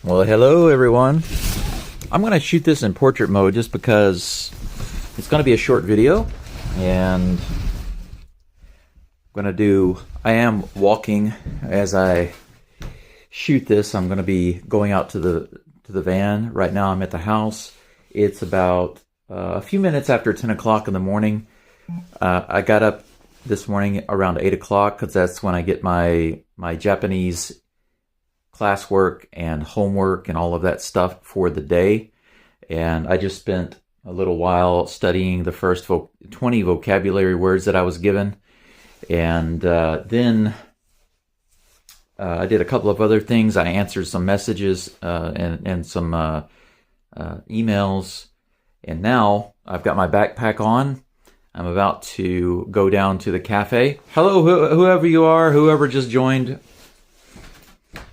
Well, hello everyone. I'm going to shoot this in portrait mode just because it's going to be a short video, and I am walking as I shoot this. I'm going to be going out to the van. Right now I'm at the house. It's about a few minutes after 10 o'clock in the morning. I got up this morning around 8 o'clock because that's when I get my Japanese classwork and homework and all of that stuff for the day. And I just spent a little while studying the first 20 vocabulary words that I was given. And then I did a couple of other things. I answered some messages and some emails. And now I've got my backpack on. I'm about to go down to the cafe. Hello, whoever you are, whoever just joined.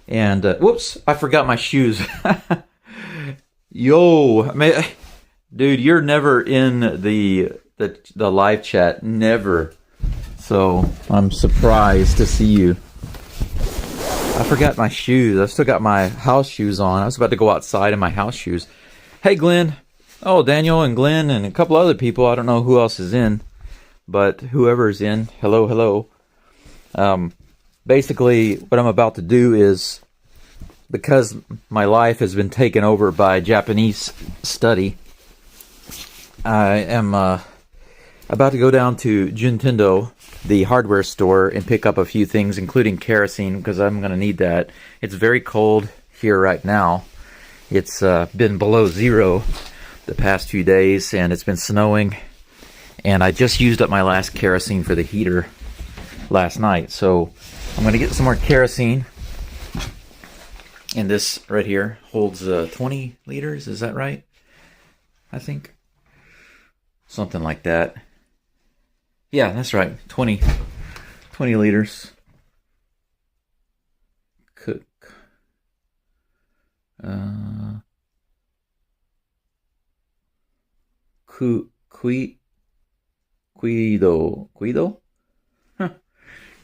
And whoops, I forgot my shoes. Yo, dude, you're never in the live chat, never. So I'm surprised to see you. I forgot my shoes. I still got my house shoes on. I was about to go outside in my house shoes. Hey, Glenn. Oh, Daniel and Glenn and a couple other people. I don't know who else is in, but whoever's in, hello, hello. Basically, what I'm about to do is, because my life has been taken over by Japanese study, I am about to go down to Juntendo, the hardware store, and pick up a few things, including kerosene, because I'm going to need that. It's very cold here right now. It's been below zero the past few days, and it's been snowing. And I just used up my last kerosene for the heater last night, so I'm going to get some more kerosene. And this right here holds 20 liters, is that right? I think. Something like that. Yeah, that's right. 20 liters. Cook. Cuido? Huh.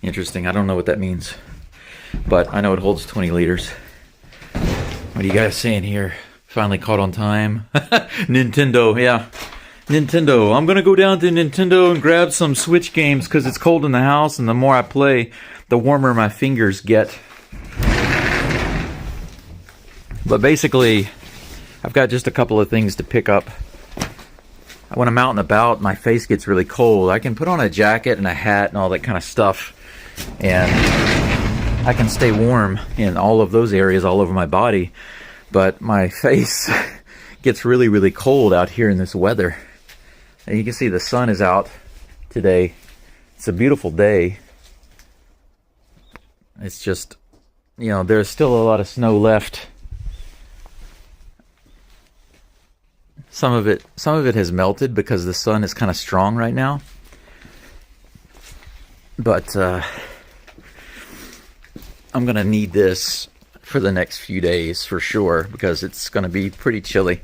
Interesting. I don't know what that means. But I know it holds 20 liters. What are you guys saying here? Finally caught on time. Nintendo, yeah. Nintendo. I'm going to go down to Nintendo and grab some Switch games because it's cold in the house, and the more I play, the warmer my fingers get. But basically, I've got just a couple of things to pick up. When I'm out and about, my face gets really cold. I can put on a jacket and a hat and all that kind of stuff, and I can stay warm in all of those areas all over my body. But my face gets really, really cold out here in this weather. And you can see the sun is out today. It's a beautiful day. It's just, you know, there's still a lot of snow left. Some of it has melted because the sun is kind of strong right now. But I'm going to need this for the next few days for sure, because it's going to be pretty chilly.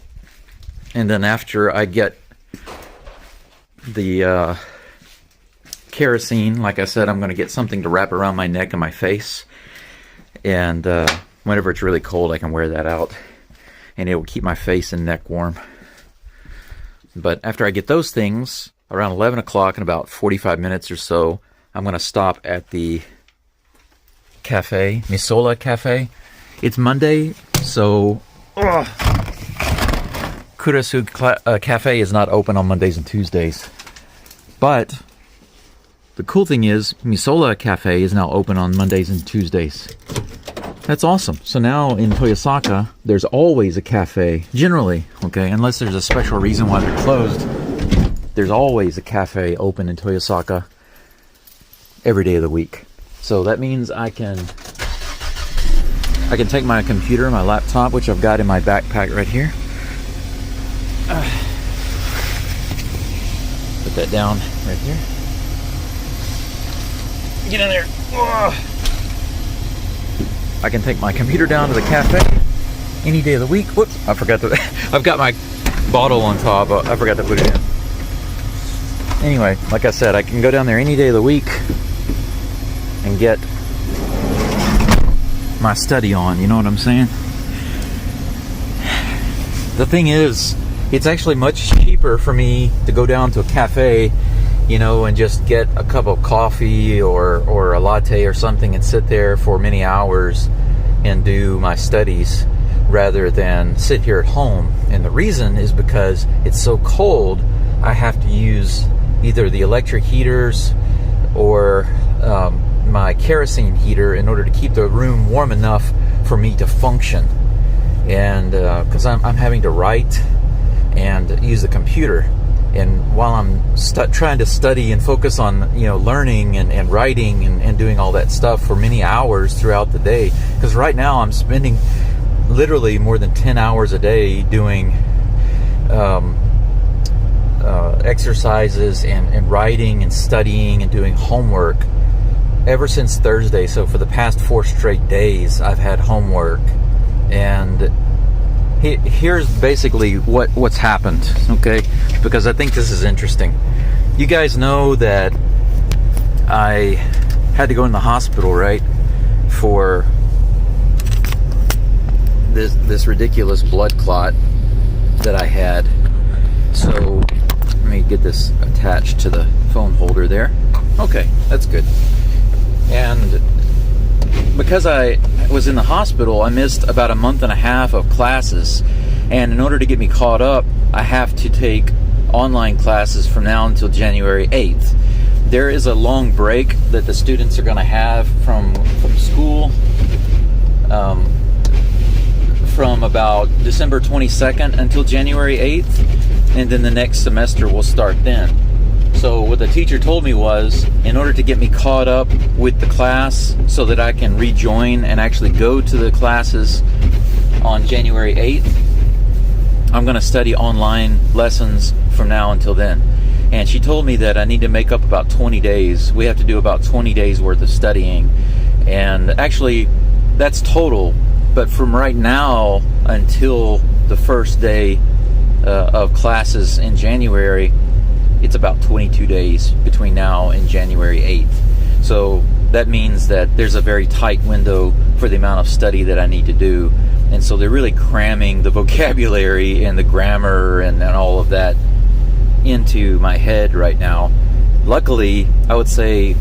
And then after I get the kerosene, like I said, I'm going to get something to wrap around my neck and my face. And whenever it's really cold, I can wear that out. And it will keep my face and neck warm. But after I get those things, around 11 o'clock in about 45 minutes or so, I'm going to stop at the cafe, Misola Cafe. It's Monday, so Kurasu Cafe is not open on Mondays and Tuesdays. But the cool thing is, Misola Cafe is now open on Mondays and Tuesdays. That's awesome. So now in Toyosaka, there's always a cafe, generally, okay? Unless there's a special reason why they're closed, there's always a cafe open in Toyosaka every day of the week. So that means I can take my computer, my laptop, which I've got in my backpack right here. Put that down right here. Get in there. I can take my computer down to the cafe any day of the week. Whoops, I forgot to. I've got my bottle on top. I forgot to put it in. Anyway, like I said, I can go down there any day of the week and get my study on. You know what I'm saying? The thing is, it's actually much cheaper for me to go down to a cafe, and just get a cup of coffee or a latte or something and sit there for many hours and do my studies rather than sit here at home. And the reason is because it's so cold, I have to use either the electric heaters or my kerosene heater in order to keep the room warm enough for me to function. And because I'm having to write and use the computer, and while I'm trying to study and focus on learning and writing and doing all that stuff for many hours throughout the day, because right now I'm spending literally more than 10 hours a day doing exercises and writing and studying and doing homework ever since Thursday. So for the past 4 straight days I've had homework. And here's basically what's happened, okay? Because I think this is interesting. You guys know that I had to go in the hospital, right, for this ridiculous blood clot that I had. So let me get this attached to the phone holder there. Okay, that's good. And because I was in the hospital, I missed about a month and a half of classes. And in order to get me caught up, I have to take online classes from now until January 8th. There is a long break that the students are going to have from school from about December 22nd until January 8th. And then the next semester will start then. So what the teacher told me was, in order to get me caught up with the class so that I can rejoin and actually go to the classes on January 8th, I'm going to study online lessons from now until then. And she told me that I need to make up about 20 days. We have to do about 20 days worth of studying. And actually, that's total. But from right now until the first day of classes in January, it's about 22 days between now and January 8th. So that means that there's a very tight window for the amount of study that I need to do. And so they're really cramming the vocabulary and the grammar and all of that into my head right now. Luckily, I would say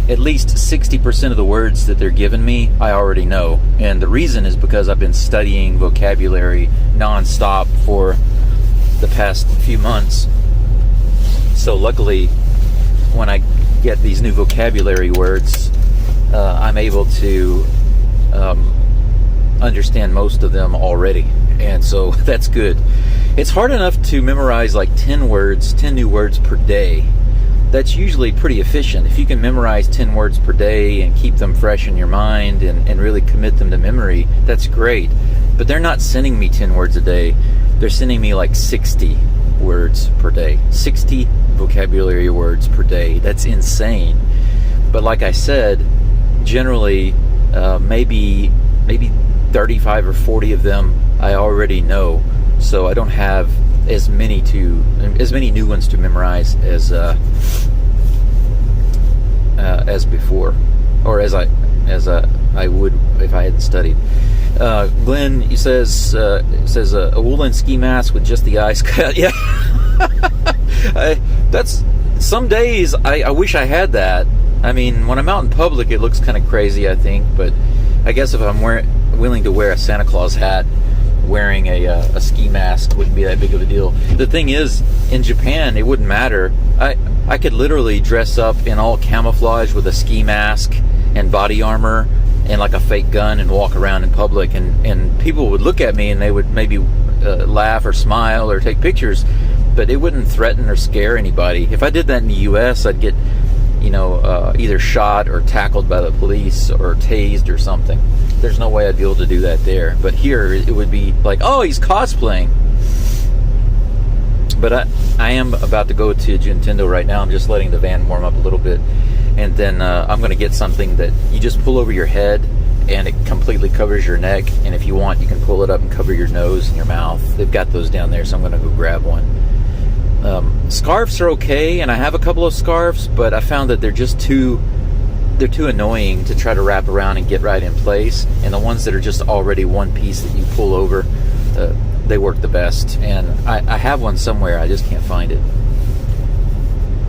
at least 60% of the words that they're giving me, I already know. And the reason is because I've been studying vocabulary nonstop for the past few months. So luckily, when I get these new vocabulary words, I'm able to understand most of them already. And so that's good. It's hard enough to memorize like 10 new words per day. That's usually pretty efficient. If you can memorize 10 words per day and keep them fresh in your mind and really commit them to memory, that's great. But they're not sending me 10 words a day. They're sending me like 60 words per day. 60 vocabulary words per day. That's insane. But like I said, generally maybe 35 or 40 of them I already know. So I don't have as many new ones to memorize as before, or as I would if I hadn't studied. Glenn, he says a woolen ski mask with just the eyes cut. Yeah, that's some days I wish I had that. I mean, when I'm out in public, it looks kind of crazy, I think. But I guess if I'm willing to wear a Santa Claus hat, wearing a ski mask wouldn't be that big of a deal. The thing is, in Japan, it wouldn't matter. I could literally dress up in all camouflage with a ski mask and body armor and like a fake gun and walk around in public, and people would look at me and they would maybe laugh or smile or take pictures, but it wouldn't threaten or scare anybody. If I did that in the US, I'd get either shot or tackled by the police or tased or something. There's no way I'd be able to do that there. But here, it would be like, oh, he's cosplaying. But I am about to go to Nintendo right now. I'm just letting the van warm up a little bit. And then I'm going to get something that you just pull over your head and it completely covers your neck. And if you want, you can pull it up and cover your nose and your mouth. They've got those down there, so I'm going to go grab one. Scarves are okay, and I have a couple of scarves, but I found that they're too annoying to try to wrap around and get right in place. And the ones that are just already one piece that you pull over, they work the best. And I have one somewhere, I just can't find it.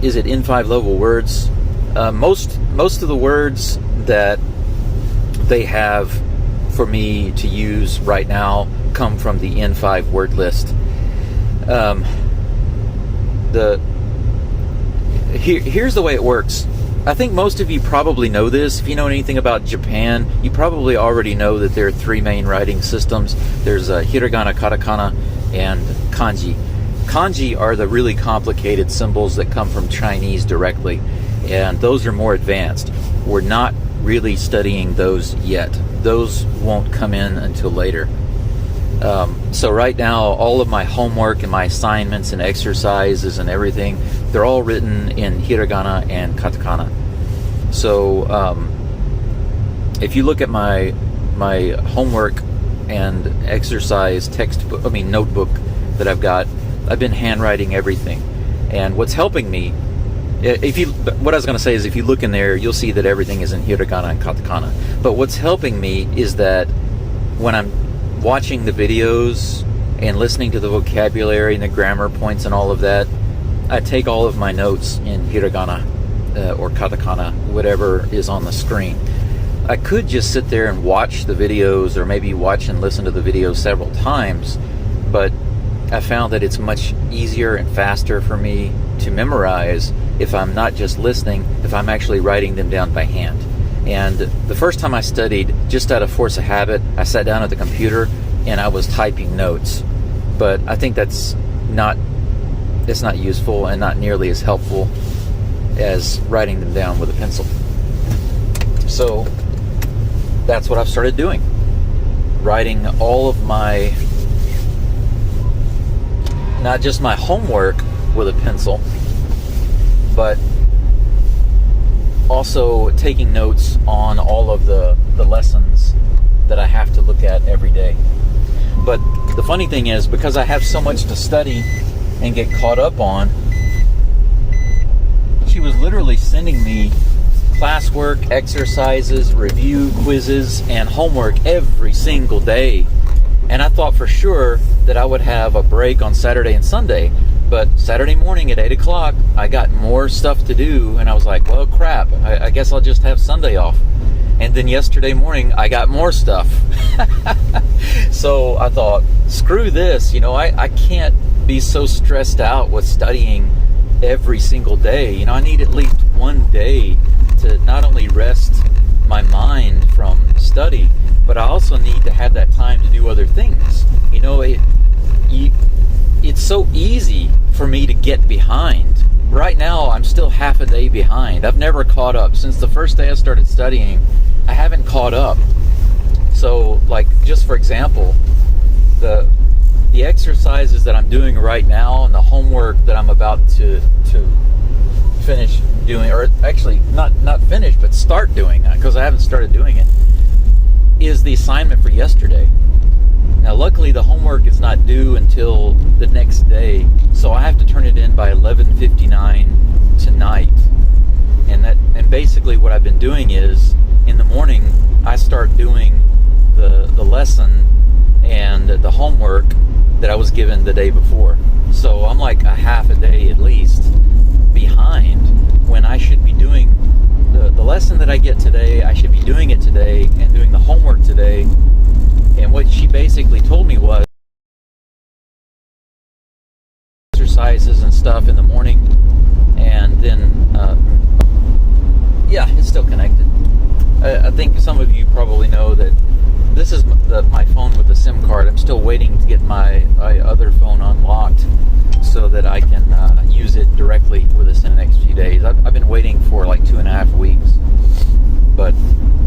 Is it N5 level words? Most of the words that they have for me to use right now come from the N5 word list. Here's the way it works. I think most of you probably know this. If you know anything about Japan, you probably already know that there are three main writing systems. There's hiragana, katakana, and kanji. Kanji are the really complicated symbols that come from Chinese directly, and those are more advanced. We're not really studying those yet. Those won't come in until later. So right now, all of my homework and my assignments and exercises and everything, they're all written in hiragana and katakana. So if you look at my homework and exercise notebook that I've got, I've been handwriting everything. And what's helping me, what I was going to say is, if you look in there, you'll see that everything is in hiragana and katakana. But what's helping me is that when I'm watching the videos and listening to the vocabulary and the grammar points and all of that, I take all of my notes in hiragana or katakana, whatever is on the screen. I could just sit there and watch the videos, or maybe watch and listen to the videos several times, but I found that it's much easier and faster for me to memorize if I'm not just listening, if I'm actually writing them down by hand. And the first time I studied, just out of force of habit, I sat down at the computer and I was typing notes. But I think it's not useful and not nearly as helpful as writing them down with a pencil. So that's what I've started doing. Writing all of my, not just my homework with a pencil, but also taking notes on all of the lessons that I have to look at every day. But the funny thing is, because I have so much to study and get caught up on, she was literally sending me classwork, exercises, review, quizzes, and homework every single day. And I thought for sure that I would have a break on Saturday and Sunday. But Saturday morning at 8 o'clock, I got more stuff to do, and I was like, well, crap, I guess I'll just have Sunday off. And then yesterday morning, I got more stuff. So I thought, screw this, I can't be so stressed out with studying every single day. I need at least one day to not only rest my mind from study, but I also need to have that time to do other things. It's so easy for me to get behind. Right now, I'm still half a day behind. I've never caught up. Since the first day I started studying, I haven't caught up. So, just for example, the exercises that I'm doing right now and the homework that I'm about to finish doing, or actually not finish, but start doing, because I haven't started doing it, is the assignment for yesterday. Now, luckily, the homework is not due until the next day, so I have to turn it in by 11:59 tonight. And basically, what I've been doing is, in the morning, I start doing the lesson and the homework that I was given the day before. So I'm like a half a day at least behind, when I should be doing the lesson that I get today. I should be doing it today and doing the homework today. And what she basically told me was exercises and stuff in the morning, and then it's still connected. I think some of you probably know that this is my phone with the SIM card. I'm still waiting to get my other phone unlocked so that I can use it directly with this in the next few days. I've been waiting for like 2.5 weeks. But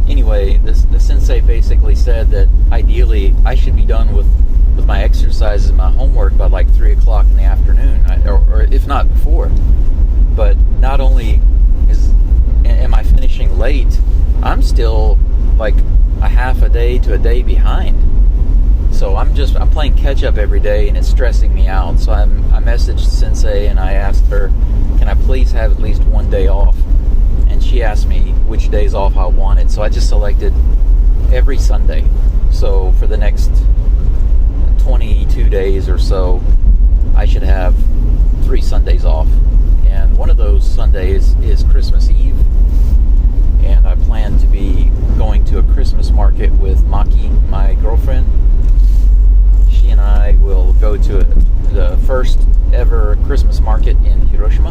anyway, the sensei basically said that ideally I should be done with my exercises and my homework by like 3 o'clock in the afternoon, or if not before. But not only am I finishing late, I'm still like a half a day to a day behind. So I'm playing catch up every day, and it's stressing me out. So I messaged Sensei and I asked her, can I please have at least one day off? And she asked me which days off I wanted. So I just selected every Sunday. So for the next 22 days or so, I should have 3 Sundays off. And one of those Sundays is Christmas Eve. And I plan to be going to a Christmas market with Maki, my girlfriend. She and I will go to the first ever Christmas market in Hiroshima.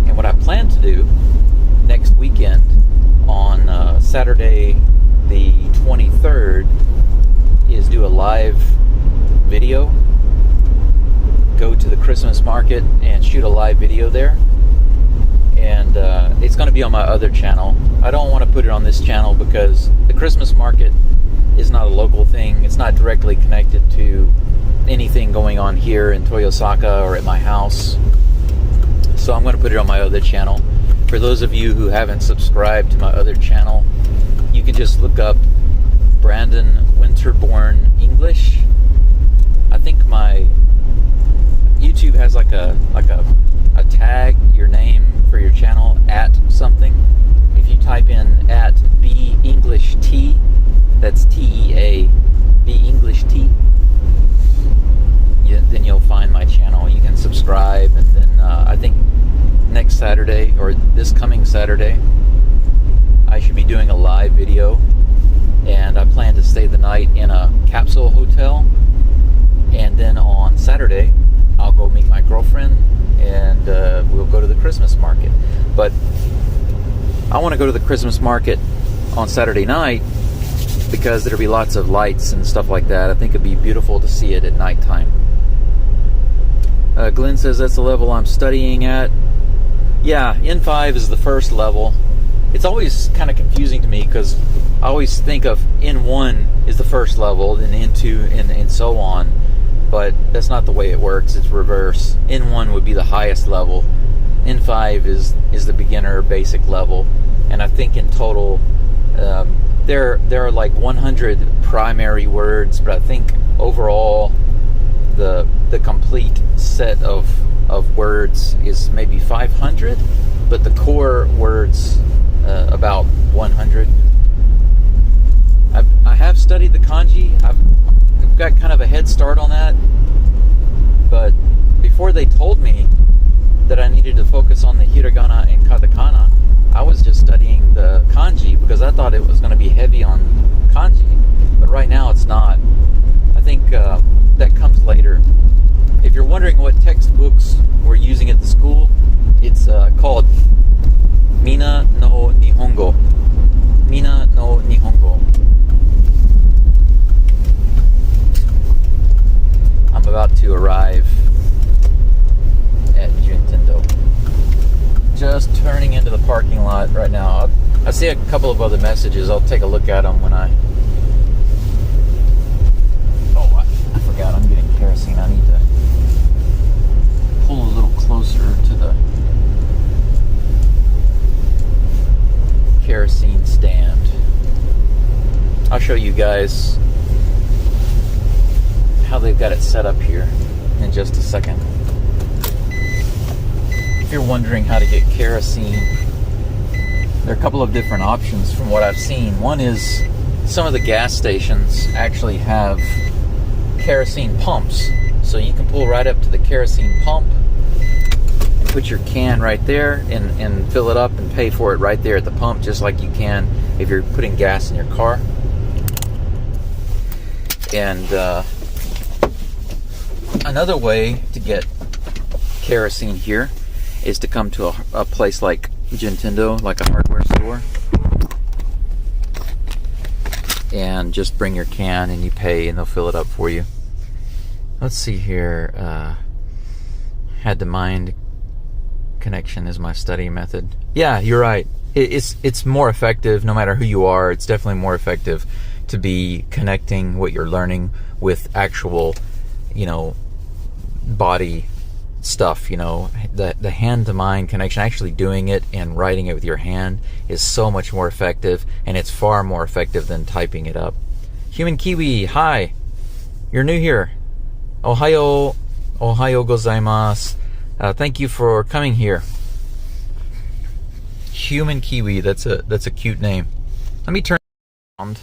And what I plan to do next weekend on Saturday the 23rd is do a live video, go to the Christmas market and shoot a live video there. And it's going to be on my other channel. I don't want to put it on this channel because the Christmas market is not a local thing. It's not directly connected to anything going on here in Toyosaka or at my house. So I'm going to put it on my other channel. For those of you who haven't subscribed to my other channel, you can just look up Brandon Winterborn English. I think my YouTube has like a tag, your name for your channel, at something. If you type in at B English T, that's TEA, B English T, then you'll find my channel. You can subscribe, and then I think next Saturday, or this coming Saturday, I should be doing a live video, and I plan to stay the night in a capsule hotel, and then on Saturday I'll go meet my girlfriend, and we'll go to the Christmas market. But I want to go to the Christmas market on Saturday night because there'll be lots of lights and stuff like that. I think it'd be beautiful to see it at nighttime. Glenn says that's the level I'm studying at. Yeah, N5 is the first level. It's always kind of confusing to me because I always think of N1 is the first level, then N2 and so on. But that's not the way it works. It's reverse. N1 would be the highest level. N5 is the beginner basic level. And I think in total there are like 100 primary words, but I think overall the complete set of words is maybe 500, but the core words about 100. I have studied the kanji. I've got kind of a head start on that, but before they told me that I needed to focus on the hiragana and katakana, I was just studying the kanji because I thought it was going to be heavy on kanji, but right now it's not. I think that comes later. If you're wondering what textbooks we're using at the school, it's called Mina no Nihongo. Mina no Nihongo. I'm about to arrive at Juntendo. Just turning into the parking lot right now. I see a couple of other messages. I'll take a look at them when I... Oh, I forgot I'm getting kerosene. I need to pull a little closer to the kerosene stand. I'll show you guys how they've got it set up here in just a second. If you're wondering how to get kerosene, there are a couple of different options from what I've seen. One is some of the gas stations actually have kerosene pumps, so you can pull right up to the kerosene pump and put your can right there and fill it up and pay for it right there at the pump, just like you can if you're putting gas in your car. And another way to get kerosene here is to come to a place like Juntendo, like a hardware store, and just bring your can and you pay and they'll fill it up for you. Let's see here. Had to mind connection is my study method. Yeah, you're right. It's more effective no matter who you are. It's definitely more effective to be connecting what you're learning with actual, body stuff. The hand-to-mind connection, actually doing it and writing it with your hand is so much more effective, and it's far more effective than typing it up. Human Kiwi, hi. You're new here. Ohayo gozaimasu. Thank you for coming here. Human Kiwi, that's a cute name. Let me turn around.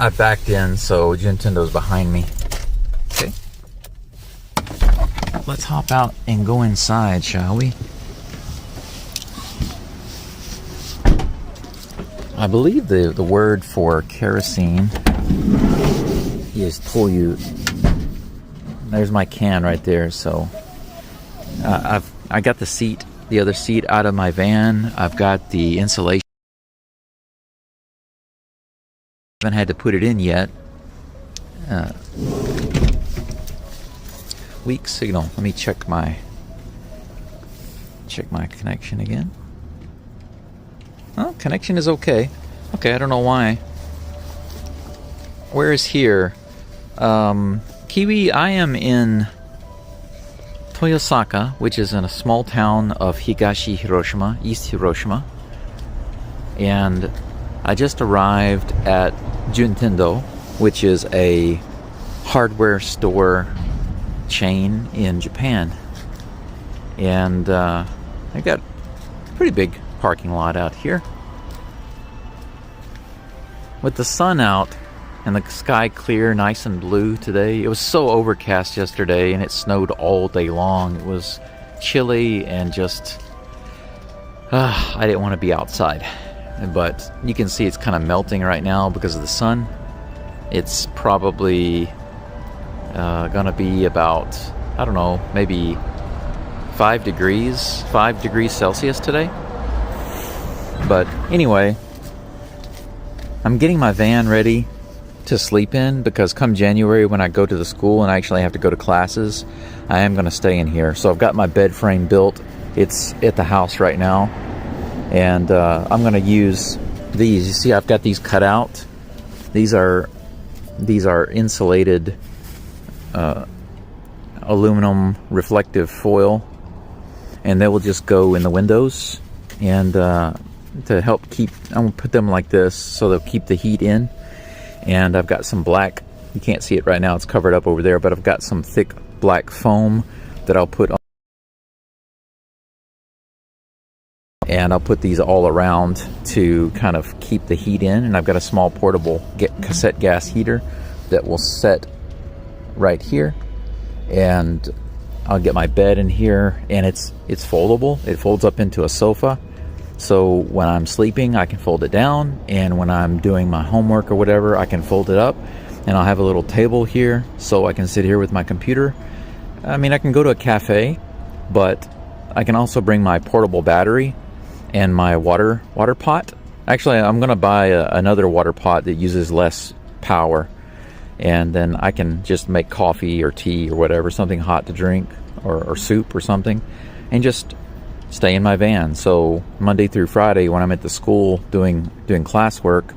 I backed in, so Nintendo's behind me. Okay. Let's hop out and go inside, shall we? I believe the word for kerosene is toyu. There's my can right there. So I got the other seat out of my van. I've got the insulation. Haven't had to put it in yet. Weak signal. Let me check my connection again. Oh, connection is okay. Okay, I don't know why. Where is here? Kiwi, I am in Toyosaka, which is in a small town of Higashi Hiroshima, East Hiroshima. And I just arrived at Juntendo, which is a hardware store chain in Japan. And I got a pretty big parking lot out here. With the sun out and the sky clear, nice and blue today. It was so overcast yesterday and it snowed all day long. It was chilly and just I didn't want to be outside. But you can see it's kind of melting right now because of the sun. It's probably gonna be about, I don't know, maybe 5 degrees Celsius today. But anyway, I'm getting my van ready to sleep in because come January when I go to the school and I actually have to go to classes, I am going to stay in here. So I've got my bed frame built. It's at the house right now. And I'm going to use these. You see I've got these cut out. These are insulated aluminum reflective foil. And they will just go in the windows. And to help keep, I'm going to put them like this so they'll keep the heat in. And I've got some black, you can't see it right now, it's covered up over there, but I've got some thick black foam that I'll put on. And I'll put these all around to kind of keep the heat in. And I've got a small portable cassette gas heater that will set right here. And I'll get my bed in here, and it's foldable. It folds up into a sofa. So when I'm sleeping, I can fold it down, and when I'm doing my homework or whatever, I can fold it up. And I'll have a little table here, so I can sit here with my computer. I mean, I can go to a cafe, but I can also bring my portable battery and my water pot. Actually, I'm going to buy another water pot that uses less power, and then I can just make coffee or tea or whatever, something hot to drink, or soup or something, and just stay in my van. So Monday through Friday when I'm at the school doing classwork,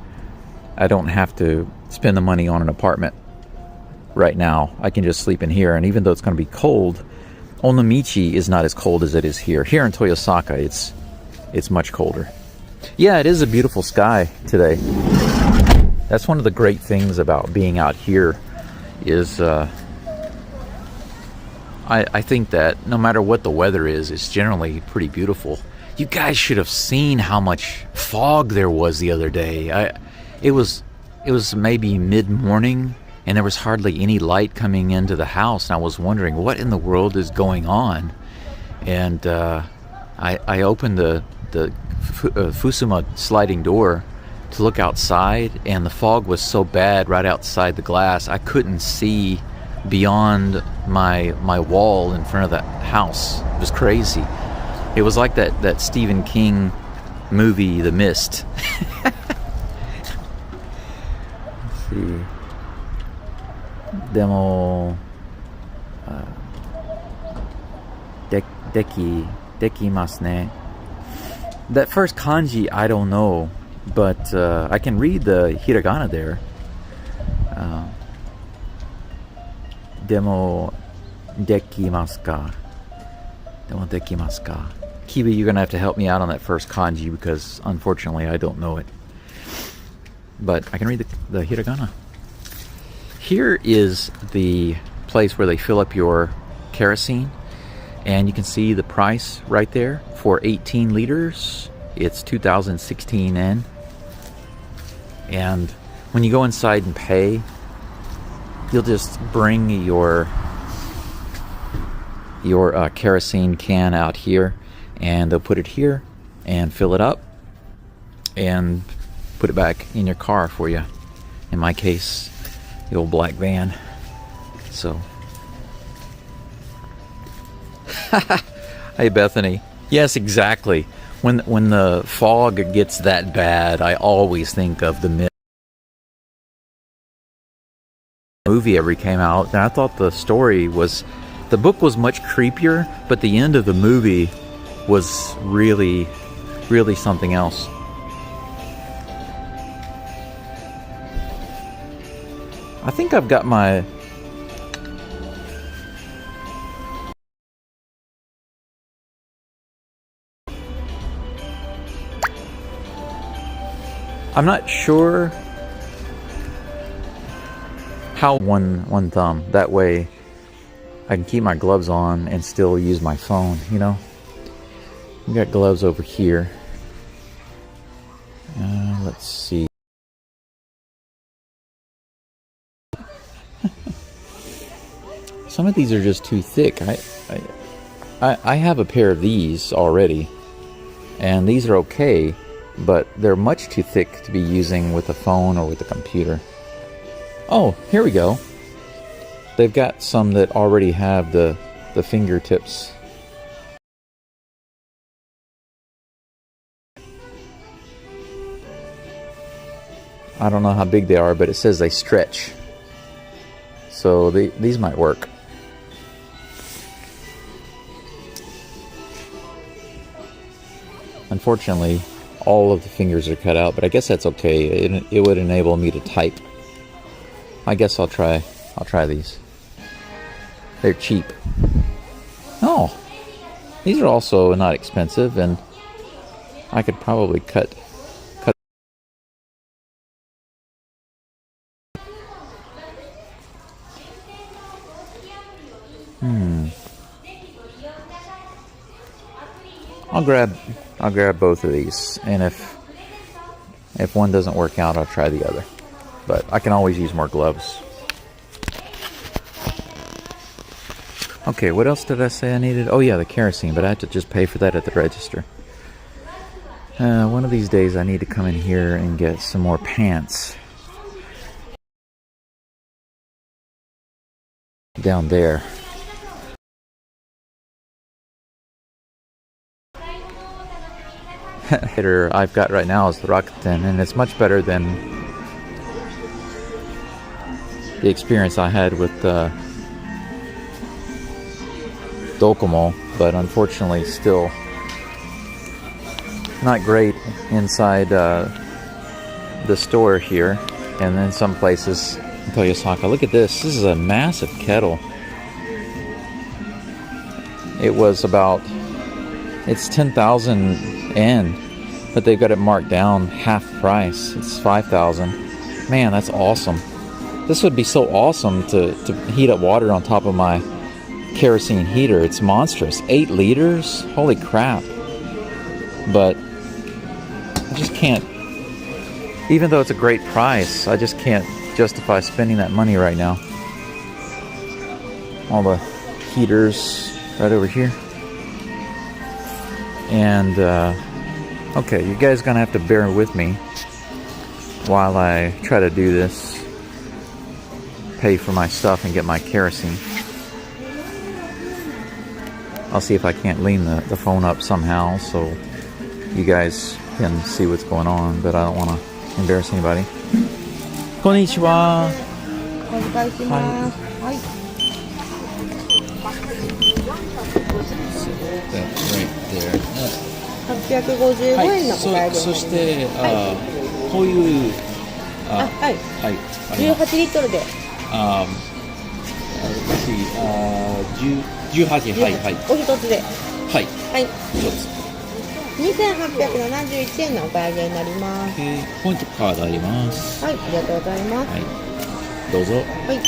I don't have to spend the money on an apartment right now. I can just sleep in here. And even though it's going to be cold, Onomichi is not as cold as it is here. Here in Toyosaka, it's much colder. Yeah, it is a beautiful sky today. That's one of the great things about being out here is I think that no matter what the weather is, it's generally pretty beautiful. You guys should have seen how much fog there was the other day. It was maybe mid-morning, and there was hardly any light coming into the house, and I was wondering what in the world is going on. And I opened the Fusuma sliding door to look outside, and the fog was so bad right outside the glass, I couldn't see beyond my wall in front of the house. It was crazy. It was like that Stephen King movie, The Mist. Let's see. Demo dekimasu ne. That first kanji I don't know, but I can read the hiragana there. Demo dekimasu ka? Demo dekimasu ka? Kiwi, you're going to have to help me out on that first kanji because unfortunately I don't know it. But I can read the hiragana. Here is the place where they fill up your kerosene. And you can see the price right there. For 18 liters, it's 2016 yen. And when you go inside and pay, you'll just bring your kerosene can out here, and they'll put it here and fill it up and put it back in your car for you. In my case, the old black van. So, hey Bethany. Yes, exactly. When the fog gets that bad, I always think of the movie ever came out, and I thought the book was much creepier, but the end of the movie was really, really something else. I think I've got my... I'm not sure how one thumb. That way I can keep my gloves on and still use my phone, you know? We got gloves over here. Let's see. Some of these are just too thick. I have a pair of these already, and these are okay, but they're much too thick to be using with a phone or with a computer. Oh, here we go. They've got some that already have the fingertips. I don't know how big they are, but it says they stretch. So these might work. Unfortunately, all of the fingers are cut out, but I guess that's okay. It would enable me to type. I guess I'll try these. They're cheap. Oh, these are also not expensive, and I could probably cut. I'll grab both of these, and if one doesn't work out, I'll try the other. But I can always use more gloves. Okay, what else did I say I needed? Oh yeah, the kerosene, but I have to just pay for that at the register. One of these days I need to come in here and get some more pants. Down there. Hitter I've got right now is the Rakuten, and it's much better than the experience I had with Docomo, but unfortunately still not great inside the store here. And then some places, Toyosaka, look at this. This is a massive kettle. It's 10,000 yen, but they've got it marked down half price. It's 5,000. Man, that's awesome. This would be so awesome to heat up water on top of my kerosene heater. It's monstrous. 8 liters? Holy crap. But I just can't, even though it's a great price, I just can't justify spending that money right now. All the heaters right over here. And okay, you guys gonna have to bear with me while I try to do this, pay for my stuff and get my kerosene. I'll see if I can't lean the phone up somehow so you guys can see what's going on, but I don't want to embarrass anybody. Konnichiwa. That's right there. 855円のお買い上げになります。そして、こういう、はい。18リットルで。18、はい。お一つで。はい。はい。一つ。2871円のお買い上げになります。ポイントカードあります。はい、ありがとうございます。はい。どうぞ。はい。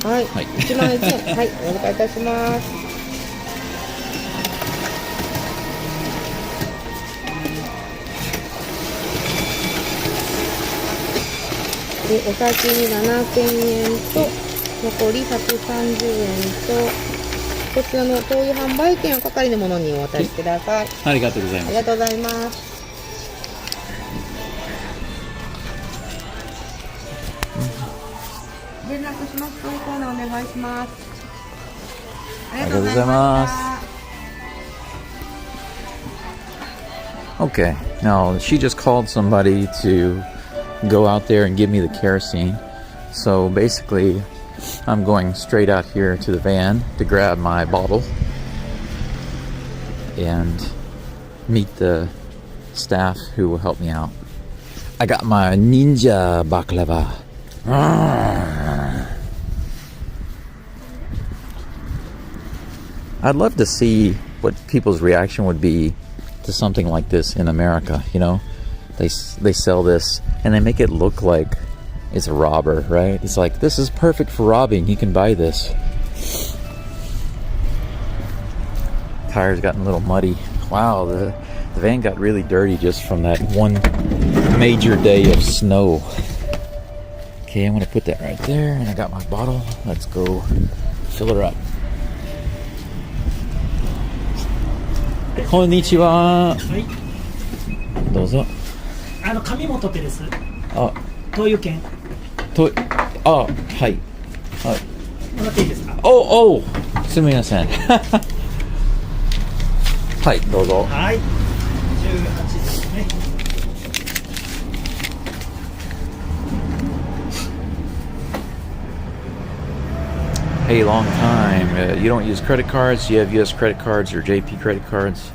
はい、はい1万円はい、お願いいたします。で、お先に7000円と、残り130円と、こちらの灯油販売券を係のものにお渡しください。ありがとうございあます。りがとうございます。連絡します。投稿のお願いします。ありがとうございました。Okay, now she just called somebody to go out there and give me the kerosene. So basically, I'm going straight out here to the van to grab my bottle and meet the staff who will help me out. I got my ninja baklava. I'd love to see what people's reaction would be to something like this in America. You know, they sell this and they make it look like it's a robber, right? It's like, this is perfect for robbing, you can buy this. Tires gotten a little muddy. Wow, the van got really dirty just from that one major day of snow. Okay, I'm gonna put that right there, and I got my bottle. Let's go fill her up. こんにちは。はい。どうぞ。上本ってです。あ、灯油券。あ、はい。はい。もらっていいですか。お、すみません。はい、どうぞ。はい。18ですね。Hey, long time. You don't use credit cards? Do you have US credit cards or JP credit cards?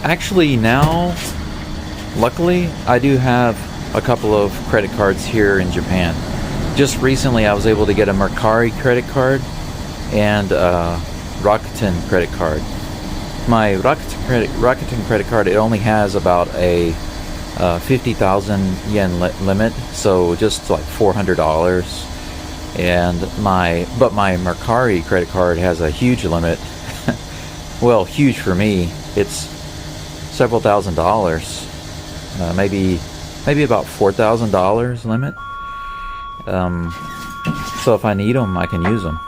Actually, now, luckily, I do have a couple of credit cards here in Japan. Just recently, I was able to get a Mercari credit card and a Rakuten credit card. My Rakuten credit card, it only has about a 50,000 yen limit, so just like $400. And my Mercari credit card has a huge limit. Well, huge for me. It's several $1,000s, maybe about $4,000 limit. So if I need them, I can use them.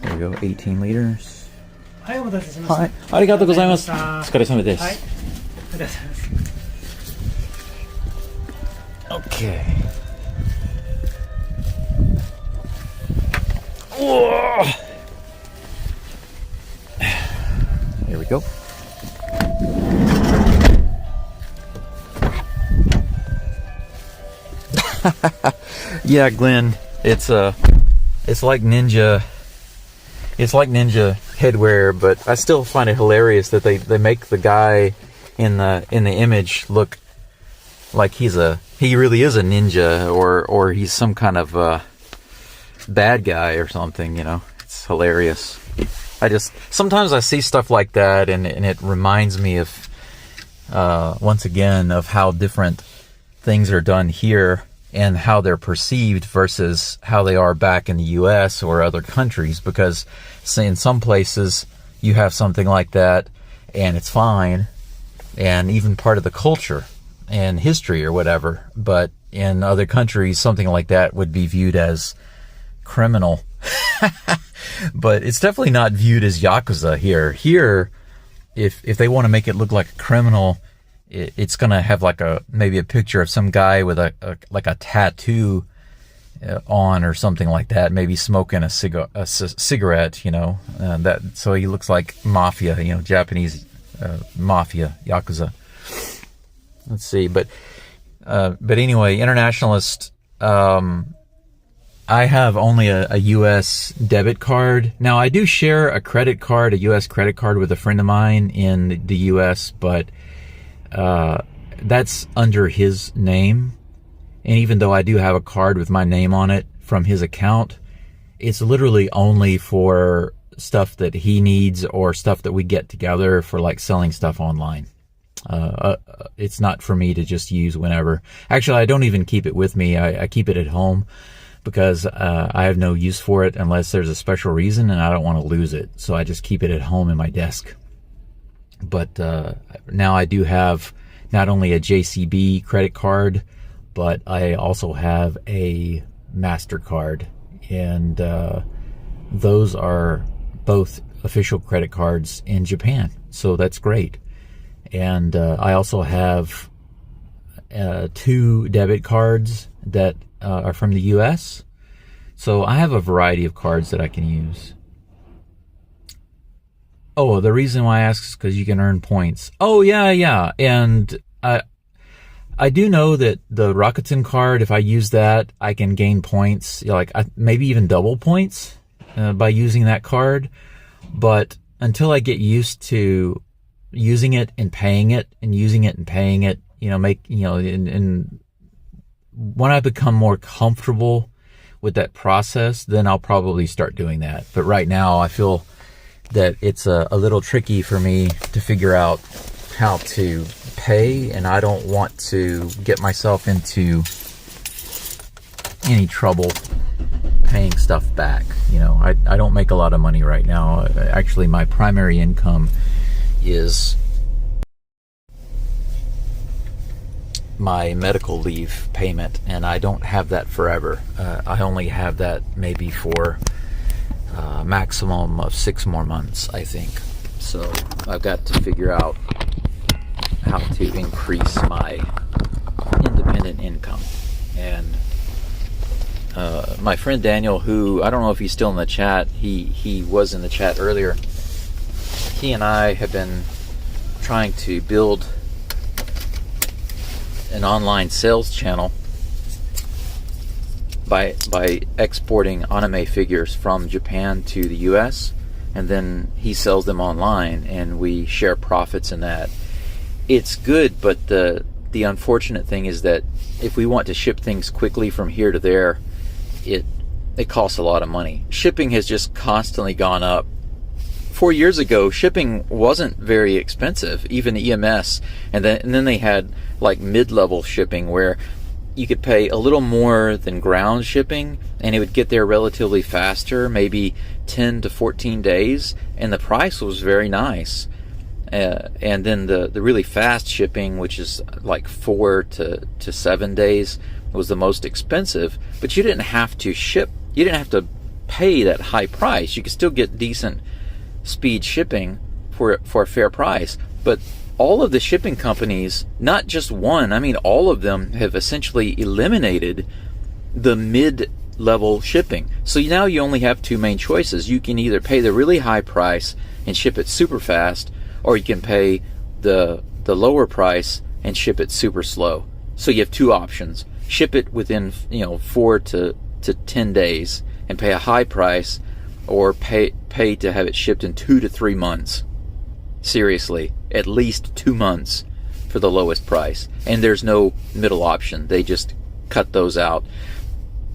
There we go, 18 liters. はい、お待たせしました。はい、ありがとうございます。お疲れ様です。はい、ありがとうございます。Okay. Whoa. Here we go. Yeah, Glenn, it's like ninja. It's like ninja headwear, but I still find it hilarious that they make the guy in the image look like he really is a ninja or he's some kind of bad guy or something, you know. It's hilarious. Sometimes I see stuff like that and it reminds me of once again of how different things are done here and how they're perceived versus how they are back in the US or other countries, because say in some places you have something like that and it's fine and even part of the culture and history or whatever, but in other countries something like that would be viewed as criminal. But it's definitely not viewed as Yakuza here. Here, if they want to make it look like a criminal, it's gonna have like maybe a picture of some guy with a tattoo on or something like that, maybe smoking a cigarette, you know, so he looks like mafia, you know, Japanese mafia, Yakuza. Let's see, but anyway, internationalist. I have only a U.S. debit card. Now, I do share a credit card, a U.S. credit card with a friend of mine in the U.S., but that's under his name. And even though I do have a card with my name on it from his account, it's literally only for stuff that he needs or stuff that we get together for like selling stuff online. It's not for me to just use whenever. Actually, I don't even keep it with me. I keep it at home because I have no use for it unless there's a special reason and I don't want to lose it. So I just keep it at home in my desk. But now I do have not only a JCB credit card, but I also have a MasterCard. And those are both official credit cards in Japan. So that's great. And I also have 2 debit cards that are from the US. So I have a variety of cards that I can use. Oh, the reason why I ask is because you can earn points. Oh, yeah. And I do know that the Rakuten card, if I use that, I can gain points, like maybe even double points by using that card. But until I get used to using it and paying it and using it and paying it, and when I become more comfortable with that process, then I'll probably start doing that. But right now I feel that it's a little tricky for me to figure out how to pay, and I don't want to get myself into any trouble paying stuff back. I don't make a lot of money right now. Actually, my primary income is my medical leave payment, and I don't have that forever. I only have that maybe for a maximum of 6 more months, I think. So I've got to figure out how to increase my independent income. And my friend Daniel, who I don't know if he's still in the chat, he was in the chat earlier. He and I have been trying to build an online sales channel by exporting anime figures from Japan to the US, and then he sells them online and we share profits in that. It's good, but the unfortunate thing is that if we want to ship things quickly from here to there, it costs a lot of money. Shipping has just constantly gone up. 4 years ago, shipping wasn't very expensive, even EMS, and then they had like mid-level shipping where you could pay a little more than ground shipping and it would get there relatively faster, maybe 10 to 14 days, and the price was very nice. And then the really fast shipping, which is like 4 to 7 days, was the most expensive, but you didn't have to ship, you didn't have to pay that high price. You could still get decent speed shipping for a fair price. But all of the shipping companies, not just one, I mean all of them, have essentially eliminated the mid-level shipping. So now you only have 2 main choices. You can either pay the really high price and ship it super fast, or you can pay the lower price and ship it super slow. So you have 2 options. Ship it within 4 to 10 days and pay a high price, or pay to have it shipped in 2 to 3 months. Seriously, at least 2 months for the lowest price. And there's no middle option. They just cut those out.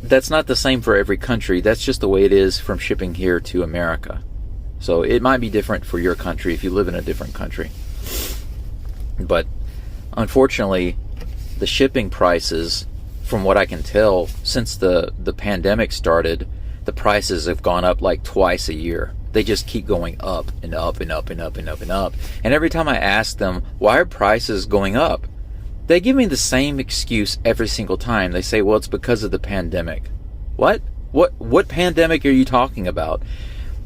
That's not the same for every country. That's just the way it is from shipping here to America. So it might be different for your country if you live in a different country. But unfortunately, the shipping prices, from what I can tell, since the pandemic started, the prices have gone up like twice a year. They just keep going up and up and up and up and up and up. And every time I ask them, why are prices going up? They give me the same excuse every single time. They say, well, it's because of the pandemic. What? What pandemic are you talking about?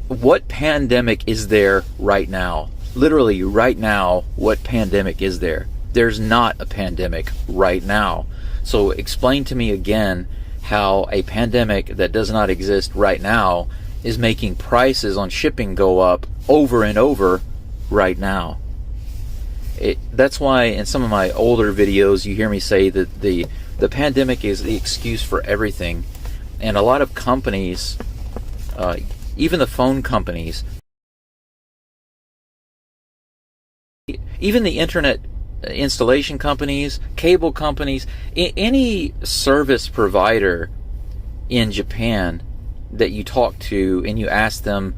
What pandemic is there right now? Literally right now, what pandemic is there? There's not a pandemic right now. So explain to me again how a pandemic that does not exist right now is making prices on shipping go up over and over right now. That's why in some of my older videos you hear me say that the pandemic is the excuse for everything. And a lot of companies, even the phone companies, even the internet installation companies, cable companies, any service provider in Japan that you talk to and you ask them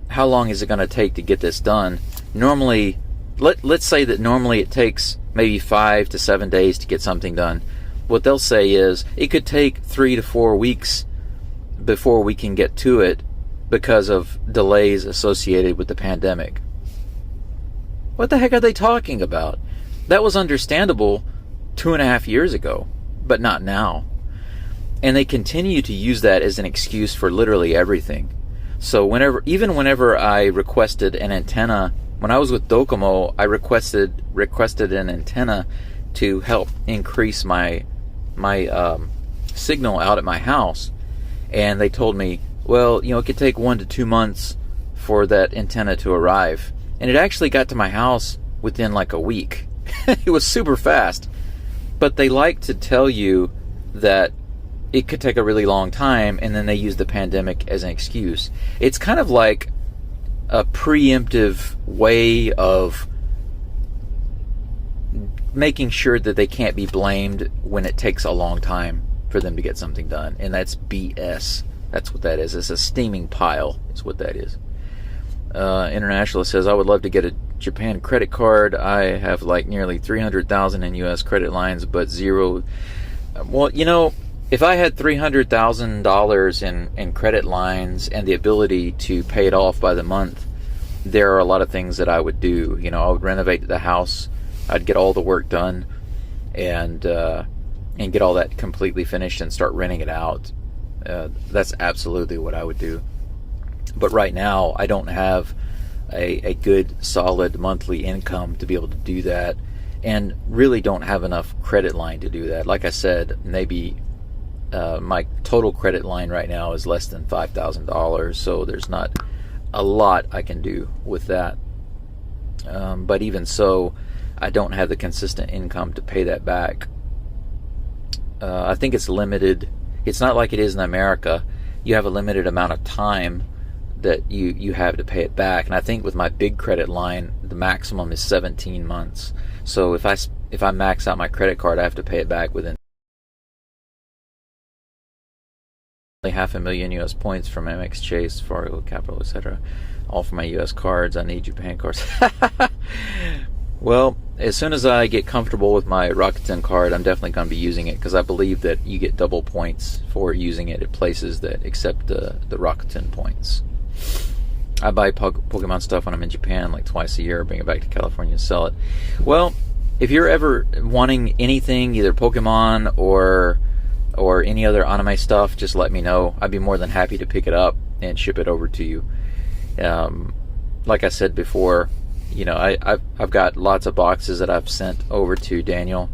how long is it going to take to get this done, normally let's say that normally it takes maybe 5 to 7 days to get something done. What they'll say is it could take 3 to 4 weeks before we can get to it because of delays associated with the pandemic. What the heck are they talking about? That was understandable 2.5 years ago, but not now. And they continue to use that as an excuse for literally everything. So whenever I requested an antenna, when I was with Docomo, I requested an antenna to help increase my signal out at my house, and they told me, well, it could take 1 to 2 months for that antenna to arrive. And it actually got to my house within like a week. It was super fast. But they like to tell you that it could take a really long time, and then they use the pandemic as an excuse. It's kind of like a preemptive way of making sure that they can't be blamed when it takes a long time for them to get something done. And that's BS. That's what that is. It's a steaming pile is what that is. Internationalist says, I would love to get a Japan credit card. I have like nearly 300,000 in U.S. credit lines, but zero. Well, if I had $300,000 in credit lines and the ability to pay it off by the month, there are a lot of things that I would do. I would renovate the house. I'd get all the work done and get all that completely finished and start renting it out. That's absolutely what I would do. But right now, I don't have a good, solid monthly income to be able to do that, and really don't have enough credit line to do that. Like I said, maybe my total credit line right now is less than $5,000, so there's not a lot I can do with that. But even so, I don't have the consistent income to pay that back. I think it's limited. It's not like it is in America. You have a limited amount of time that you have to pay it back. And I think with my big credit line, the maximum is 17 months. So if I max out my credit card, I have to pay it back within 500,000 U.S. points from Amex, Chase, Fargo, Capital, etc. All for my U.S. cards. I need Japan cards. Well, as soon as I get comfortable with my Rakuten card, I'm definitely going to be using it, because I believe that you get double points for using it at places that accept the Rakuten points. I buy Pokemon stuff when I'm in Japan like twice a year, bring it back to California and sell it. Well, if you're ever wanting anything, either Pokemon or any other anime stuff, just let me know. I'd be more than happy to pick it up and ship it over to you. Like I said before, I've got lots of boxes that I've sent over to Daniel,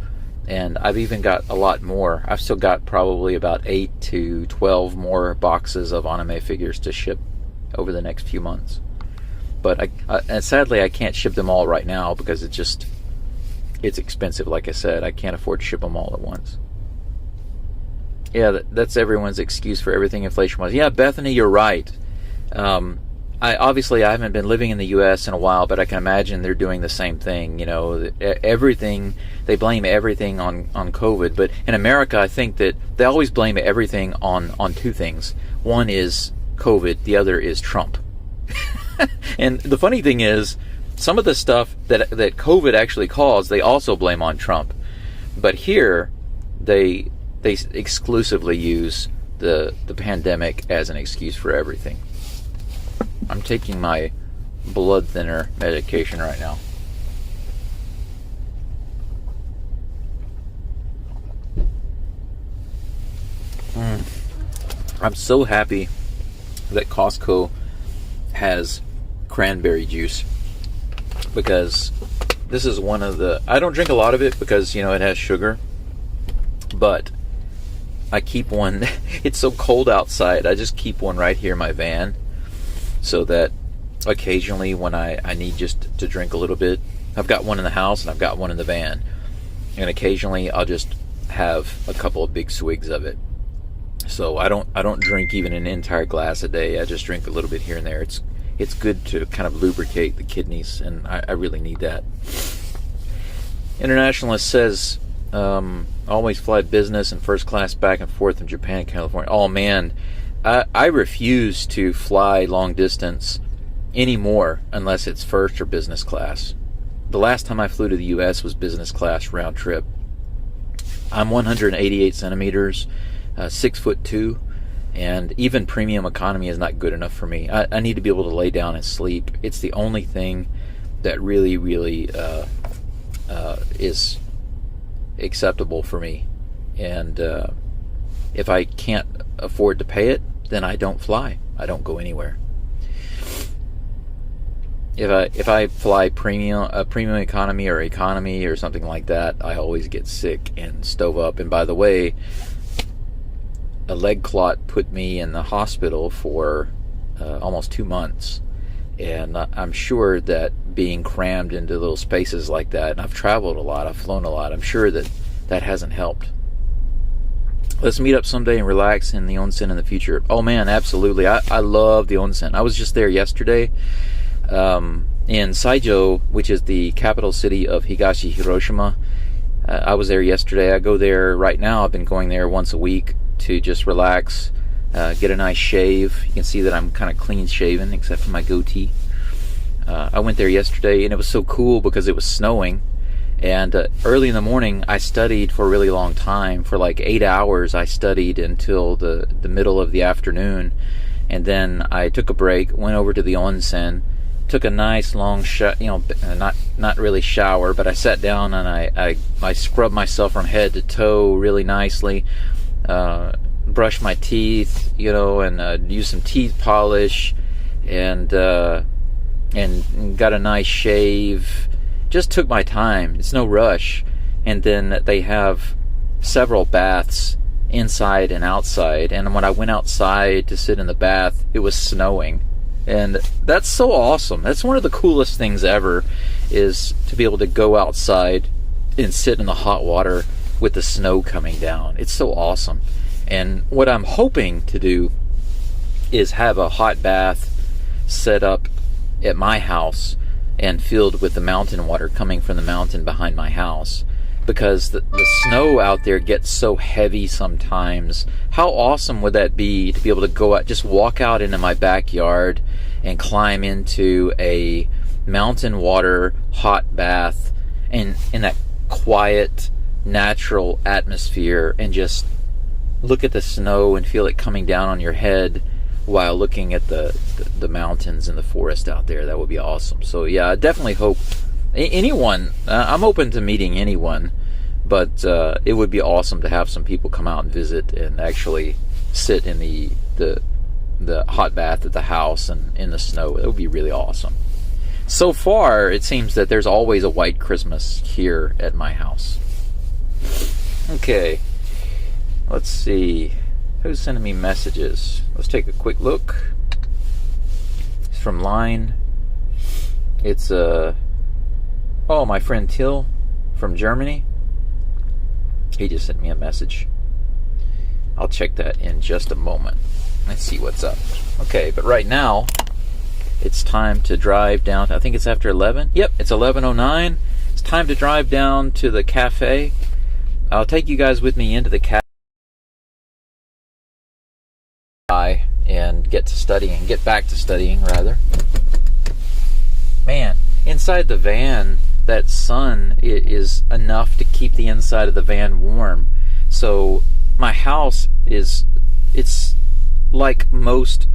and I've even got a lot more. I've still got probably about 8 to 12 more boxes of anime figures to ship over the next few months. But and sadly, I can't ship them all right now because it's expensive. Like I said, I can't afford to ship them all at once. Yeah, that's everyone's excuse for everything inflation-wise. Yeah, Bethany, you're right. I haven't been living in the U.S. in a while, but I can imagine they're doing the same thing. Everything, they blame everything on COVID. But in America, I think that they always blame everything on two things. One is COVID, the other is Trump. And the funny thing is, some of the stuff that COVID actually caused, they also blame on Trump. But here, they exclusively use the pandemic as an excuse for everything. I'm taking my blood thinner medication right now. I'm so happy that Costco has cranberry juice, because this is one of the... I don't drink a lot of it because, it has sugar, but I keep one. It's so cold outside, I just keep one right here in my van, so that occasionally when I need just to drink a little bit, I've got one in the house and I've got one in the van, and occasionally I'll just have a couple of big swigs of it. So I don't drink even an entire glass a day. I just drink a little bit here and there. It's good to kind of lubricate the kidneys, and I really need that. Internationalist says, always fly business and first class back and forth from Japan and California. Oh man, I refuse to fly long distance anymore unless it's first or business class. the last time I flew to the U.S. was business class round trip. I'm 188 centimeters, 6'2", and even premium economy is not good enough for me. I need to be able to lay down and sleep. It's the only thing that really, really is acceptable for me. And if I can't afford to pay it, then I don't fly. I don't go anywhere. If I fly premium economy or something like that, I always get sick and stove up. And by the way, a leg clot put me in the hospital for almost 2 months. And I'm sure that being crammed into little spaces like that, and I've traveled a lot, I've flown a lot, I'm sure that hasn't helped. Let's meet up someday and relax in the onsen in the future. Oh man, absolutely. I love the onsen. I was just there yesterday in Saijo, which is the capital city of Higashi Hiroshima. I was there yesterday. I go there right now. I've been going there once a week to just relax, get a nice shave. You can see that I'm kind of clean shaven except for my goatee. I went there yesterday and it was so cool because it was snowing. And early in the morning, I studied for a really long time. For like 8 hours, I studied until the middle of the afternoon. And then I took a break, went over to the onsen, took a nice long not really shower, but I sat down and I scrubbed myself from head to toe really nicely, brushed my teeth, and used some teeth polish, and got a nice shave. Just took my time. It's no rush. And then they have several baths inside and outside. And when I went outside to sit in the bath, it was snowing. And that's so awesome. That's one of the coolest things ever, is to be able to go outside and sit in the hot water with the snow coming down. It's so awesome. And what I'm hoping to do is have a hot bath set up at my house and filled with the mountain water coming from the mountain behind my house, because the snow out there gets so heavy sometimes. How awesome would that be to be able to go out, just walk out into my backyard and climb into a mountain water hot bath, and in that quiet, natural atmosphere, and just look at the snow and feel it coming down on your head while looking at the mountains and the forest out there. That would be awesome. So yeah, I definitely hope anyone, I'm open to meeting anyone, but it would be awesome to have some people come out and visit and actually sit in the hot bath at the house and in the snow. It would be really awesome. So far, it seems that there's always a white Christmas here at my house. Okay, let's see. Who's sending me messages? Let's take a quick look. It's from Line. It's my friend Till from Germany. He just sent me a message. I'll check that in just a moment. Let's see what's up. Okay, but right now it's time to drive down. I think it's after 11. Yep, it's 11:09. It's time to drive down to the cafe. I'll take you guys with me into the cafe and get back to studying rather. Man, inside the van, that sun is enough to keep the inside of the van warm. So my house it's like most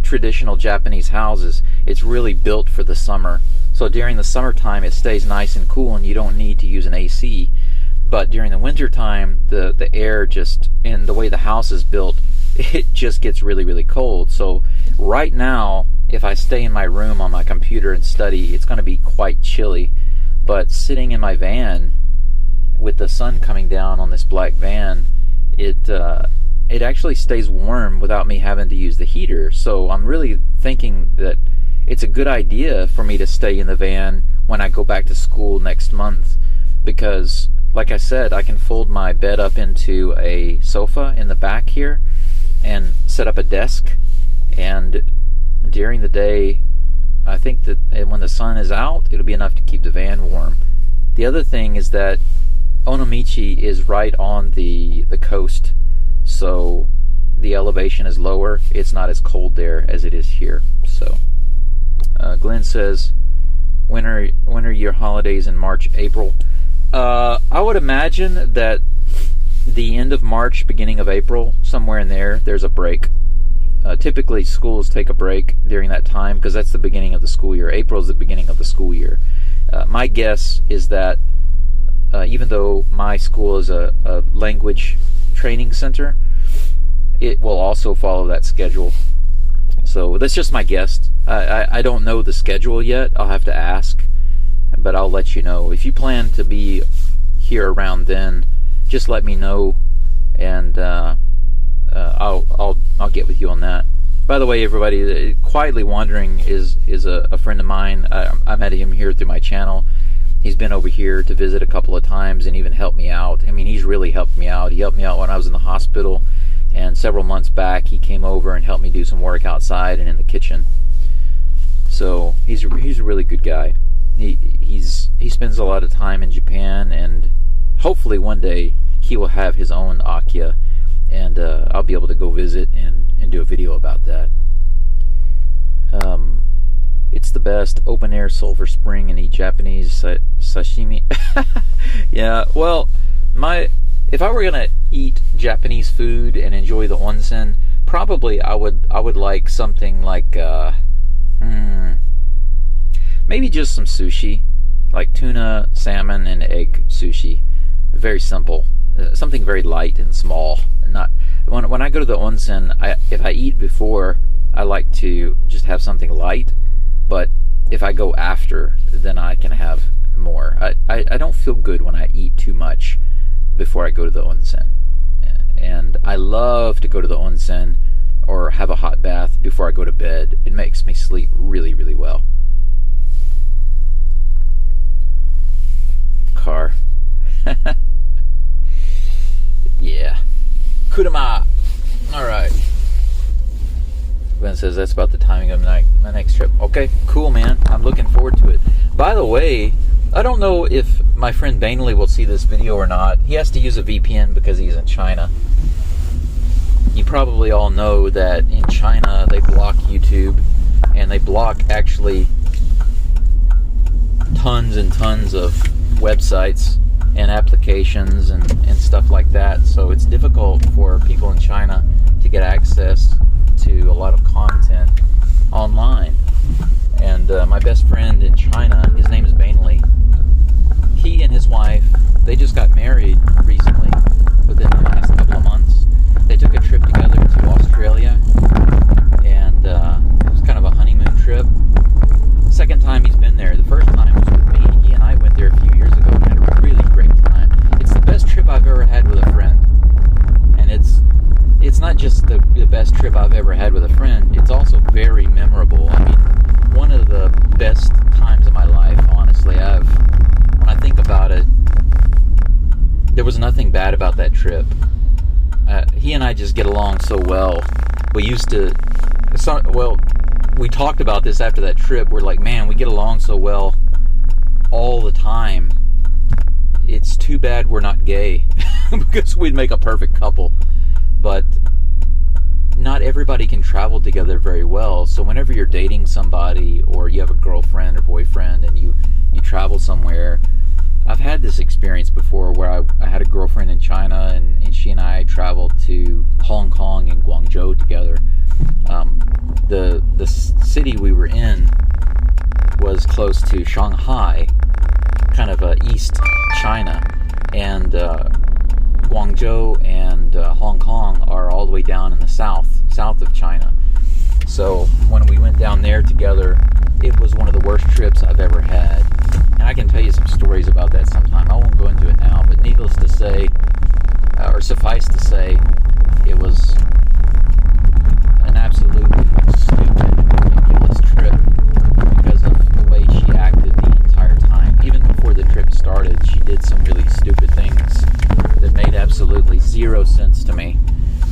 traditional Japanese houses. It's really built for the summer. So during the summertime it stays nice and cool and you don't need to use an AC. But during the winter time, the air just, and the way the house is built, it just gets really, really cold. So right now, if I stay in my room on my computer and study, it's going to be quite chilly. But sitting in my van with the sun coming down on this black van, it actually stays warm without me having to use the heater. So I'm really thinking that it's a good idea for me to stay in the van when I go back to school next month, because like I said, I can fold my bed up into a sofa in the back here and set up a desk, and during the day I think that when the sun is out, it'll be enough to keep the van warm. The other thing is that Onomichi is right on the coast, so the elevation is lower. It's not as cold there as it is here. So Glenn says, when are your holidays in March, April? I would imagine that the end of March, beginning of April, somewhere in there's a break. Typically, schools take a break during that time because that's the beginning of the school year. April is the beginning of the school year. My guess is that even though my school is a language training center, it will also follow that schedule. So that's just my guess. I don't know the schedule yet. I'll have to ask, but I'll let you know. If you plan to be here around then, just let me know, and I'll get with you on that. By the way, everybody, Quietly Wandering is a friend of mine. I met him here through my channel. He's been over here to visit a couple of times and even helped me out. I mean, he's really helped me out. He helped me out when I was in the hospital, and several months back he came over and helped me do some work outside and in the kitchen. So he's a really good guy. He spends a lot of time in Japan, and hopefully one day he will have his own Akiya, and I'll be able to go visit and do a video about that. It's the best open air sulfur spring and eat Japanese sashimi. Yeah, well, if I were gonna eat Japanese food and enjoy the onsen, probably I would like something like maybe just some sushi, like tuna, salmon, and egg sushi. Very simple, something very light and small. Not when I go to the onsen, if I eat before, I like to just have something light. But if I go after, then I can have more. I don't feel good when I eat too much before I go to the onsen. And I love to go to the onsen or have a hot bath before I go to bed. It makes me sleep really, really well. Car. Yeah. Kuruma. Alright. Ben says that's about the timing of my next trip. Okay, cool, man. I'm looking forward to it. By the way, I don't know if my friend Bainley will see this video or not. He has to use a VPN because he's in China. You probably all know that in China they block YouTube, and they block actually tons and tons of websites and applications and stuff like that. So it's difficult for people in China to get access to a lot of content online. And my best friend in China, his name is Bainley. He and his wife, they just got married recently, within the last couple of months. They took a trip together to Australia, and it was kind of a honeymoon trip. Second time he's been there. The first time was with me. He and I went there a few years ago and had a really great time. It's the best trip I've ever had with a friend. And it's not just the best trip I've ever had with a friend, it's also very memorable. I mean, one of the best times of my life, honestly. When I think about it, there was nothing bad about that trip. He and I just get along so well. We talked about this after that trip. We're like, man, we get along so well all the time. It's too bad we're not gay because we'd make a perfect couple. But not everybody can travel together very well. So whenever you're dating somebody, or you have a girlfriend or boyfriend and you travel somewhere, I've had this experience before where I had a girlfriend in China, and she and I traveled to Hong Kong and Guangzhou together. The city we were in was close to Shanghai, kind of East China, and Guangzhou and Hong Kong are all the way down in the south of China. So when we went down there together, it was one of the worst trips I've ever had. And I can tell you some stories about that sometime. I won't go into it now, but needless to say, or suffice to say, it was an absolutely stupid, ridiculous trip because of the way she acted the entire time. Even before the trip started, she did some really stupid things that made absolutely zero sense to me.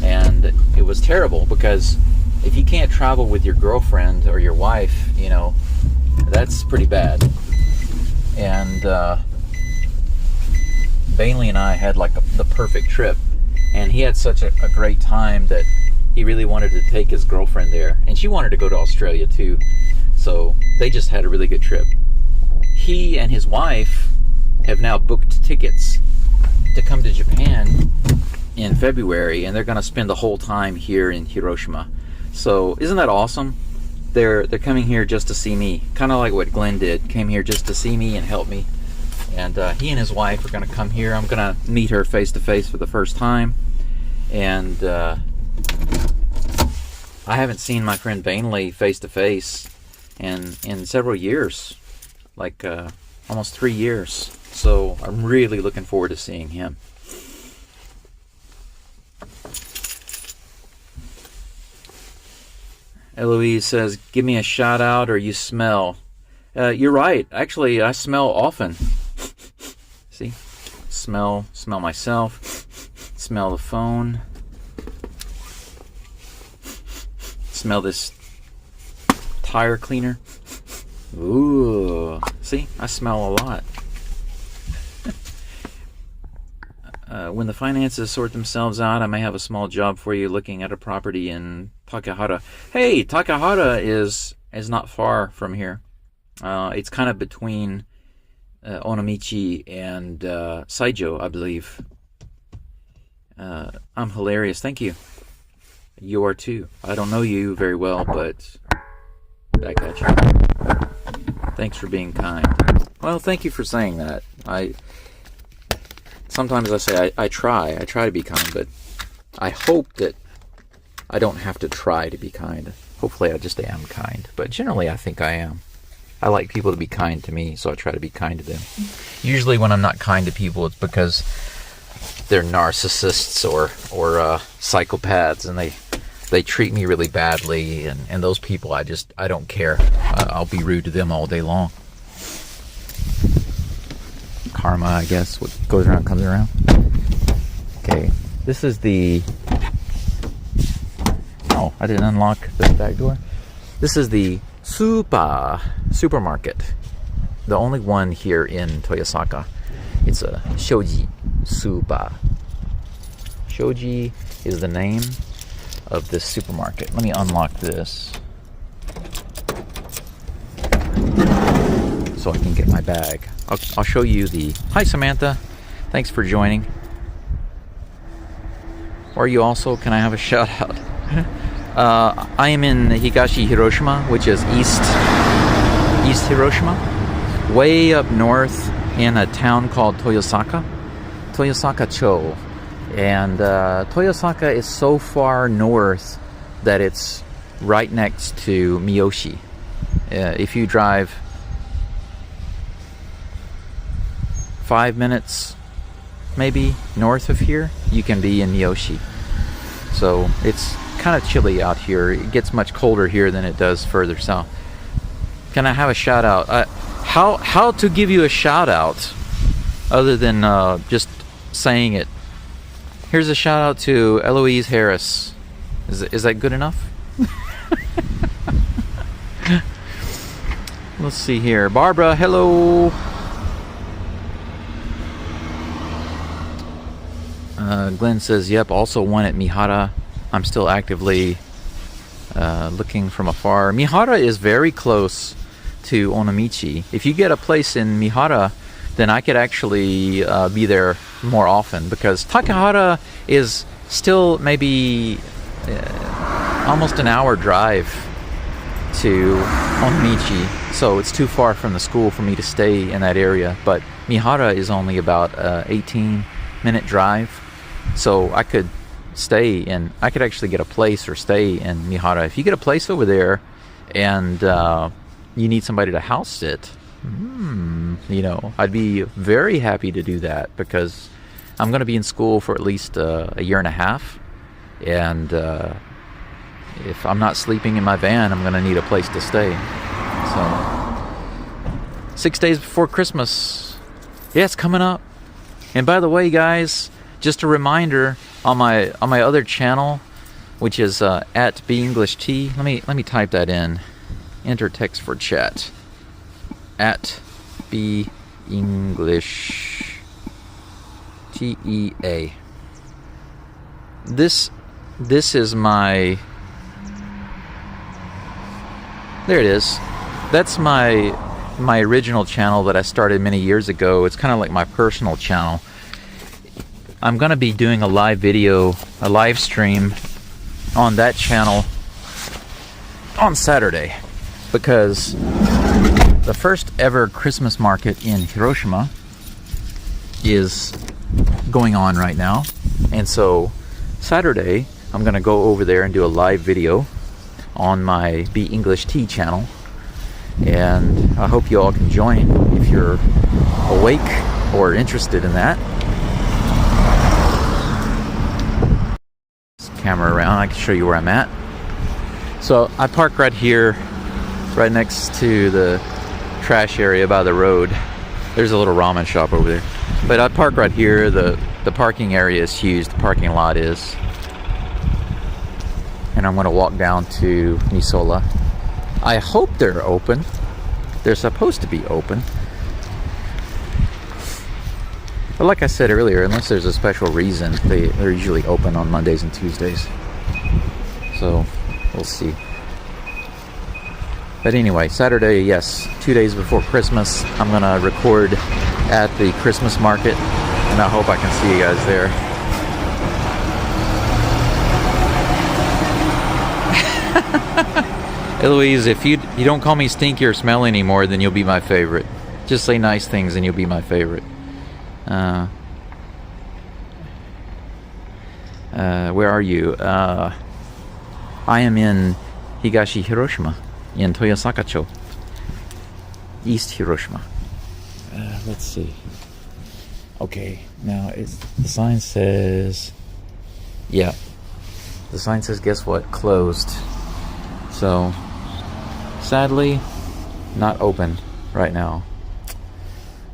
And it was terrible because if you can't travel with your girlfriend or your wife, you know, that's pretty bad. And Bailey and I had like the perfect trip, and he had such a great time that he really wanted to take his girlfriend there, and she wanted to go to Australia too. So they just had a really good trip. he and his wife have now booked tickets to come to Japan in February, and they're going to spend the whole time here in Hiroshima. So isn't that awesome? They're coming here just to see me, kind of like what Glenn did. Came here just to see me and help me. And he and his wife are going to come here. I'm going to meet her face to face for the first time. And I haven't seen my friend Vainley face to face in several years, like almost 3 years. So I'm really looking forward to seeing him. Eloise says, give me a shout out or you smell. You're right. Actually, I smell often. See? Smell myself. Smell the phone. Smell this tire cleaner. Ooh. See? I smell a lot. When the finances sort themselves out, I may have a small job for you looking at a property in Takehara. Hey, Takehara is not far from here. It's kind of between Onomichi and Saijo, I believe. I'm hilarious. Thank you. You are too. I don't know you very well, but back at you. Thanks for being kind. Well, thank you for saying that. Sometimes I say I try to be kind, but I hope that I don't have to try to be kind. Hopefully I just am kind, but generally I think I am. I like people to be kind to me, so I try to be kind to them. Usually when I'm not kind to people, it's because they're narcissists or psychopaths, and they treat me really badly, and those people I don't care. I'll be rude to them all day long. Karma, I guess. What goes around comes around. Okay, this is the... Oh, I didn't unlock the back door. This is the supermarket. The only one here in Toyosaka. It's a Shoji Super. Shoji is the name of this supermarket. Let me unlock this so I can get my bag. I'll show you the... Hi, Samantha. Thanks for joining. Or you also, can I have a shout out? I am in Higashi Hiroshima, which is East Hiroshima. Way up north in a town called Toyosaka. Toyosaka-cho. And Toyosaka is so far north that it's right next to Miyoshi. If you drive 5 minutes maybe north of here, you can be in Miyoshi. So it's kind of chilly out here. It gets much colder here than it does further south. Can I have a shout out? How to give you a shout out other than just saying it? Here's a shout out to Eloise Harris. Is that good enough? Let's see here. Barbara, hello. Glenn says, yep, also one at Mihara. I'm still actively looking from afar. Mihara is very close to Onomichi. If you get a place in Mihara, then I could actually be there more often, because Takehara is still maybe almost an hour drive to Onomichi, so it's too far from the school for me to stay in that area. But Mihara is only about 18-minute drive, so I could stay in, I could actually get a place or stay in Mihara. If you get a place over there and you need somebody to house sit, you know, I'd be very happy to do that, because I'm going to be in school for at least a year and a half, and if I'm not sleeping in my van, I'm going to need a place to stay. So 6 days before Christmas, yeah, it's coming up. And by the way, guys, just a reminder, on my other channel, which is at BEnglishT. Let me type that in. Enter text for chat. At BEnglishTEA. This is my... There it is. That's my my original channel that I started many years ago. It's kind of like my personal channel. I'm going to be doing a live video, a live stream on that channel on Saturday, because the first ever Christmas market in Hiroshima is going on right now. And so Saturday, I'm going to go over there and do a live video on my Be English Tea channel. And I hope you all can join if you're awake or interested in that. This camera around, I can show you where I'm at. So I park right here, right next to the trash area by the road. There's a little ramen shop over there. But I park right here. The parking area is huge, the parking lot is. And I'm going to walk down to Misola. I hope they're open. They're supposed to be open. But like I said earlier, unless there's a special reason, they're usually open on Mondays and Tuesdays. So we'll see. But anyway, Saturday, yes, 2 days before Christmas, I'm going to record at the Christmas market, and I hope I can see you guys there. Eloise, if you don't call me stinky or smelly anymore, then you'll be my favorite. Just say nice things and you'll be my favorite. Where are you? I am in Higashi Hiroshima, in Toyosaka-cho, East Hiroshima. Let's see. Okay, now the sign says, yeah, the sign says, guess what? Closed. So, sadly, not open right now.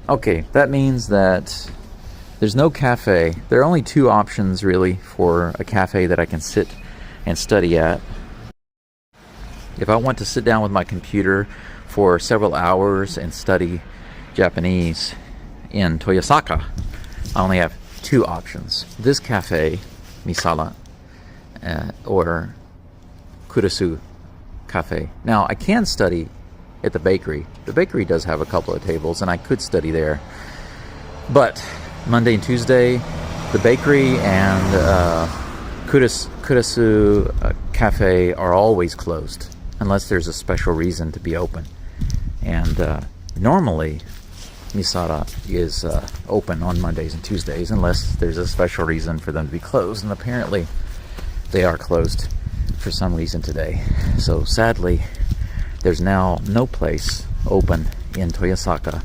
Okay, that means that there's no cafe. There are only two options really for a cafe that I can sit and study at. If I want to sit down with my computer for several hours and study Japanese in Toyosaka, I only have two options. This cafe, Misala, or Kurusu Cafe. Now, I can study at the bakery. The bakery does have a couple of tables, and I could study there. But Monday and Tuesday, the bakery and Kurusu Cafe are always closed, unless there's a special reason to be open. And normally, Misara is open on Mondays and Tuesdays, unless there's a special reason for them to be closed. And apparently, they are closed for some reason today. So sadly, there's now no place open in Toyosaka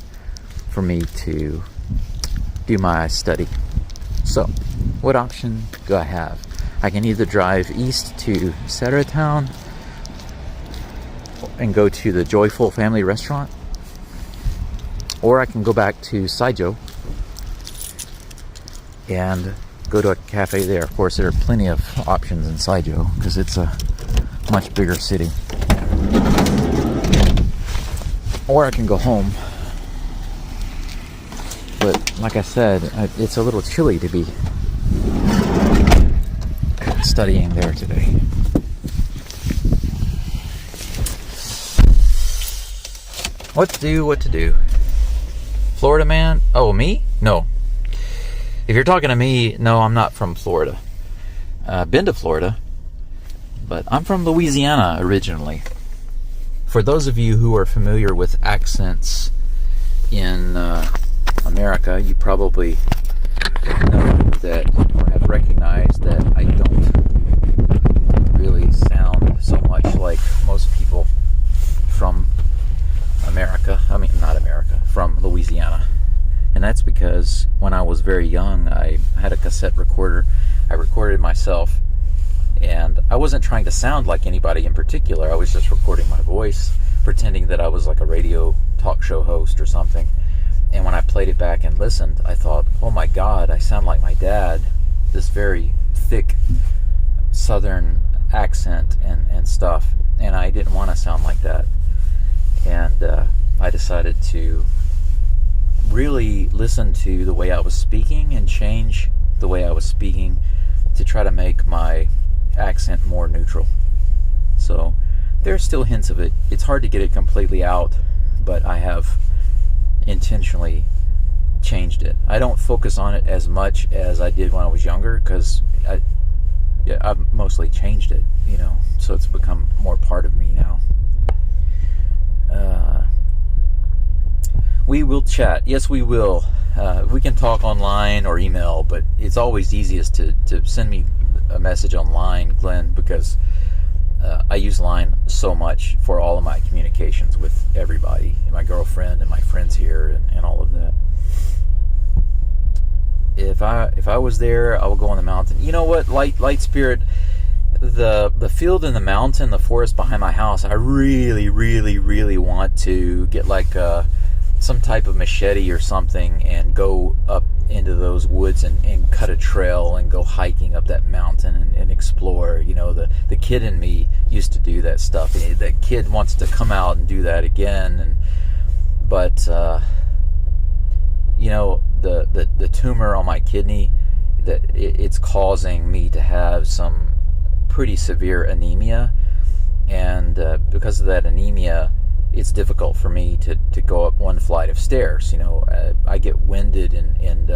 for me to do my study. So, what option do I have? I can either drive east to Saratown and go to the Joyful Family Restaurant, or I can go back to Saijo and go to a cafe there. Of course, there are plenty of options in Saijo because it's a much bigger city. Or I can go home. But like I said, it's a little chilly to be studying there today. What to do? Florida man? Oh, me? No. If you're talking to me, no, I'm not from Florida. I've been to Florida, but I'm from Louisiana originally. For those of you who are familiar with accents in America, you probably know that, or have recognized that I don't really sound so much like most people from America. I mean, not America, from Louisiana. And that's because when I was very young, I had a cassette recorder. I recorded myself, and I wasn't trying to sound like anybody in particular. I was just recording my voice, pretending that I was like a radio talk show host or something. And when I played it back and listened, I thought, oh my God, I sound like my dad. This very thick southern accent and stuff. And I didn't want to sound like that. And I decided to really listen to the way I was speaking and change the way I was speaking to try to make my accent more neutral. So there's still hints of it. It's hard to get it completely out, but I have intentionally changed it. I don't focus on it as much as I did when I was younger, because I've mostly changed it, so it's become more part of me now. We will chat. Yes, we will. We can talk online or email, but it's always easiest to send me a message online, Glenn, because I use Line so much for all of my communications with everybody, my girlfriend and my friends here and all of that. If I was there, I would go on the mountain. You know what, Light Spirit, the field in the mountain, the forest behind my house, I really, really, really want to get like some type of machete or something and go up into those woods and cut a trail and go hiking up that mountain and explore. The kid in me used to do that stuff. That kid wants to come out and do that again. But the tumor on my kidney, that it's causing me to have some pretty severe anemia, and because of that anemia, it's difficult for me to go up one flight of stairs. I get winded and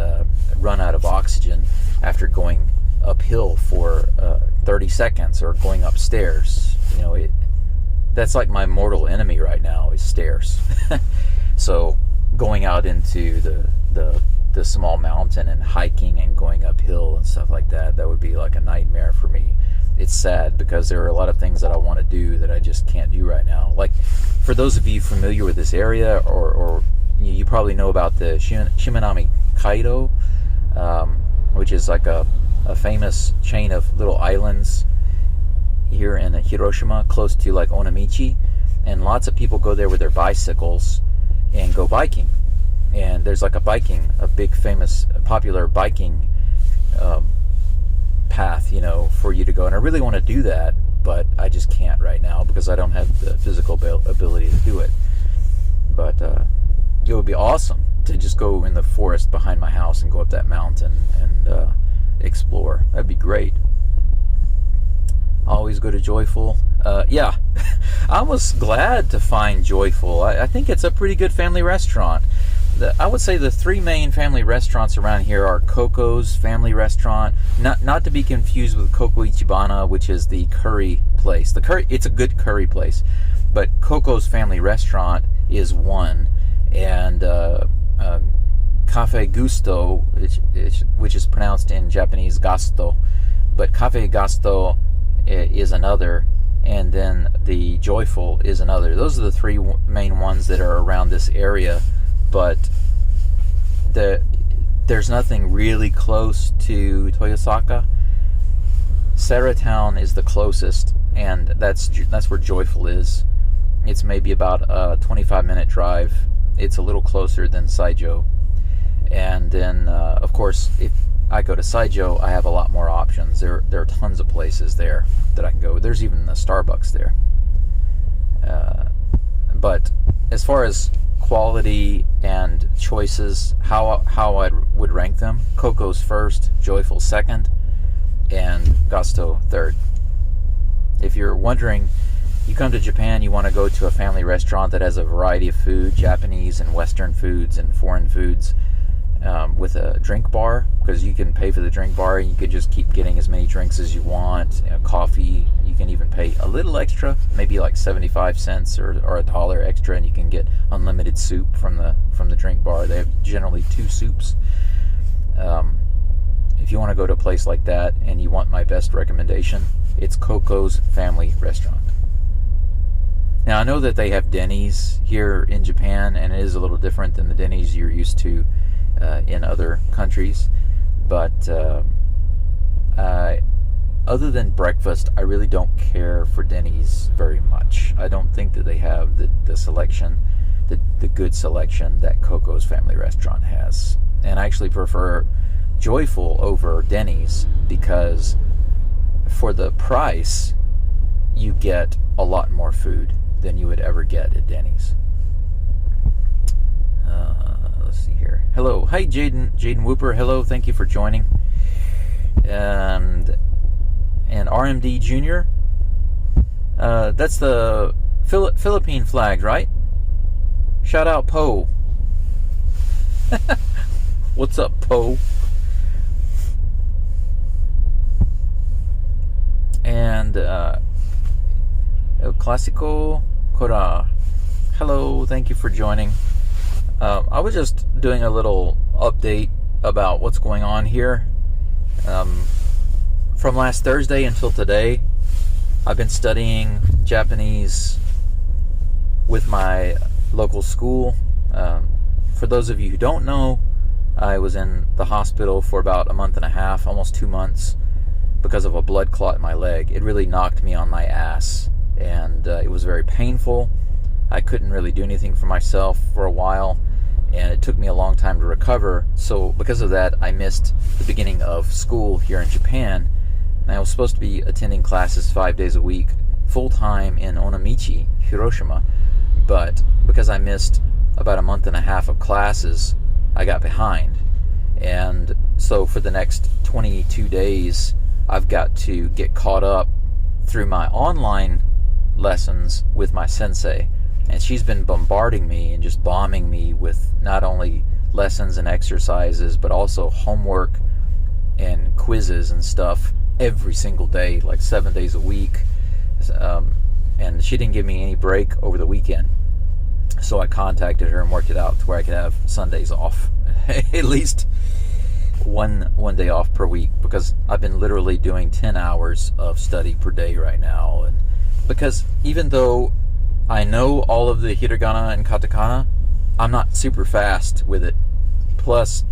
run out of oxygen after going uphill for 30 seconds or going upstairs. That's like my mortal enemy right now is stairs. So going out into the small mountain and hiking and going uphill and stuff like that would be like a nightmare for me. It's sad because there are a lot of things that I want to do that I just can't do right now. Like, for those of you familiar with this area, or you probably know about the Shimanami Kaido, which is like a famous chain of little islands here in Hiroshima, close to like Onamichi, and lots of people go there with their bicycles and go biking. And there's like a big famous popular biking path, for you to go. And I really want to do that, but I just can't right now because I don't have the physical ability to do it. But it would be awesome to just go in the forest behind my house and go up that mountain and explore. That'd be great. Always go to Joyful. Yeah, I was glad to find Joyful. I think it's a pretty good family restaurant. I would say the three main family restaurants around here are Coco's Family Restaurant, not to be confused with Coco Ichibana, which is the curry place. It's a good curry place, but Coco's Family Restaurant is one, and Cafe Gusto, which is pronounced in Japanese Gasto, but Cafe Gasto is another, and then the Joyful is another. Those are the three main ones that are around this area. But there's nothing really close to Toyosaka. Saratown is the closest, and that's where Joyful is. It's maybe about a 25-minute drive. It's a little closer than Saijo. And then, of course, if I go to Saijo, I have a lot more options. There are tons of places there that I can go. There's even a Starbucks there. But as far as quality and choices, how I would rank them: Coco's first, Joyful second, and Gasto third. If you're wondering, you come to Japan, you want to go to a family restaurant that has a variety of food, Japanese and Western foods and foreign foods, with a drink bar, because you can pay for the drink bar and you could just keep getting as many drinks as you want. Coffee, you can even pay a little extra, maybe like 75 cents or $1 extra, and you can get unlimited soup from the drink bar. They have generally 2 soups. If you want to go to a place like that and you want my best recommendation, it's Coco's Family Restaurant. Now, I know that they have Denny's here in Japan, and it is a little different than the Denny's you're used to in other countries, but other than breakfast, I really don't care for Denny's very much. I don't think that they have the selection, the good selection that Coco's Family Restaurant has. And I actually prefer Joyful over Denny's, because for the price, you get a lot more food than you would ever get at Denny's. Let's see here. Hello. Hi, Jaden Whooper. Hello. Thank you for joining. And RMD Jr. That's the Philippine flag, right? Shout out Poe. What's up, Poe? And El Clásico Cora. Hello, thank you for joining. I was just doing a little update about what's going on here. From last Thursday until today, I've been studying Japanese with my local school. For those of you who don't know, I was in the hospital for about a month and a half, almost 2 months, because of a blood clot in my leg. It really knocked me on my ass, and it was very painful. I couldn't really do anything for myself for a while, and it took me a long time to recover. So because of that, I missed the beginning of school here in Japan. And I was supposed to be attending classes 5 days a week, full-time in Onamichi, Hiroshima. But because I missed about a month and a half of classes, I got behind. And so for the next 22 days, I've got to get caught up through my online lessons with my sensei. And she's been bombarding me and just bombing me with not only lessons and exercises, but also homework and quizzes and stuff every single day, like 7 days a week. And she didn't give me any break over the weekend. So I contacted her and worked it out to where I could have Sundays off. At least one day off per week, because I've been literally doing 10 hours of study per day right now. And because even though I know all of the hiragana and katakana, I'm not super fast with it. Plus,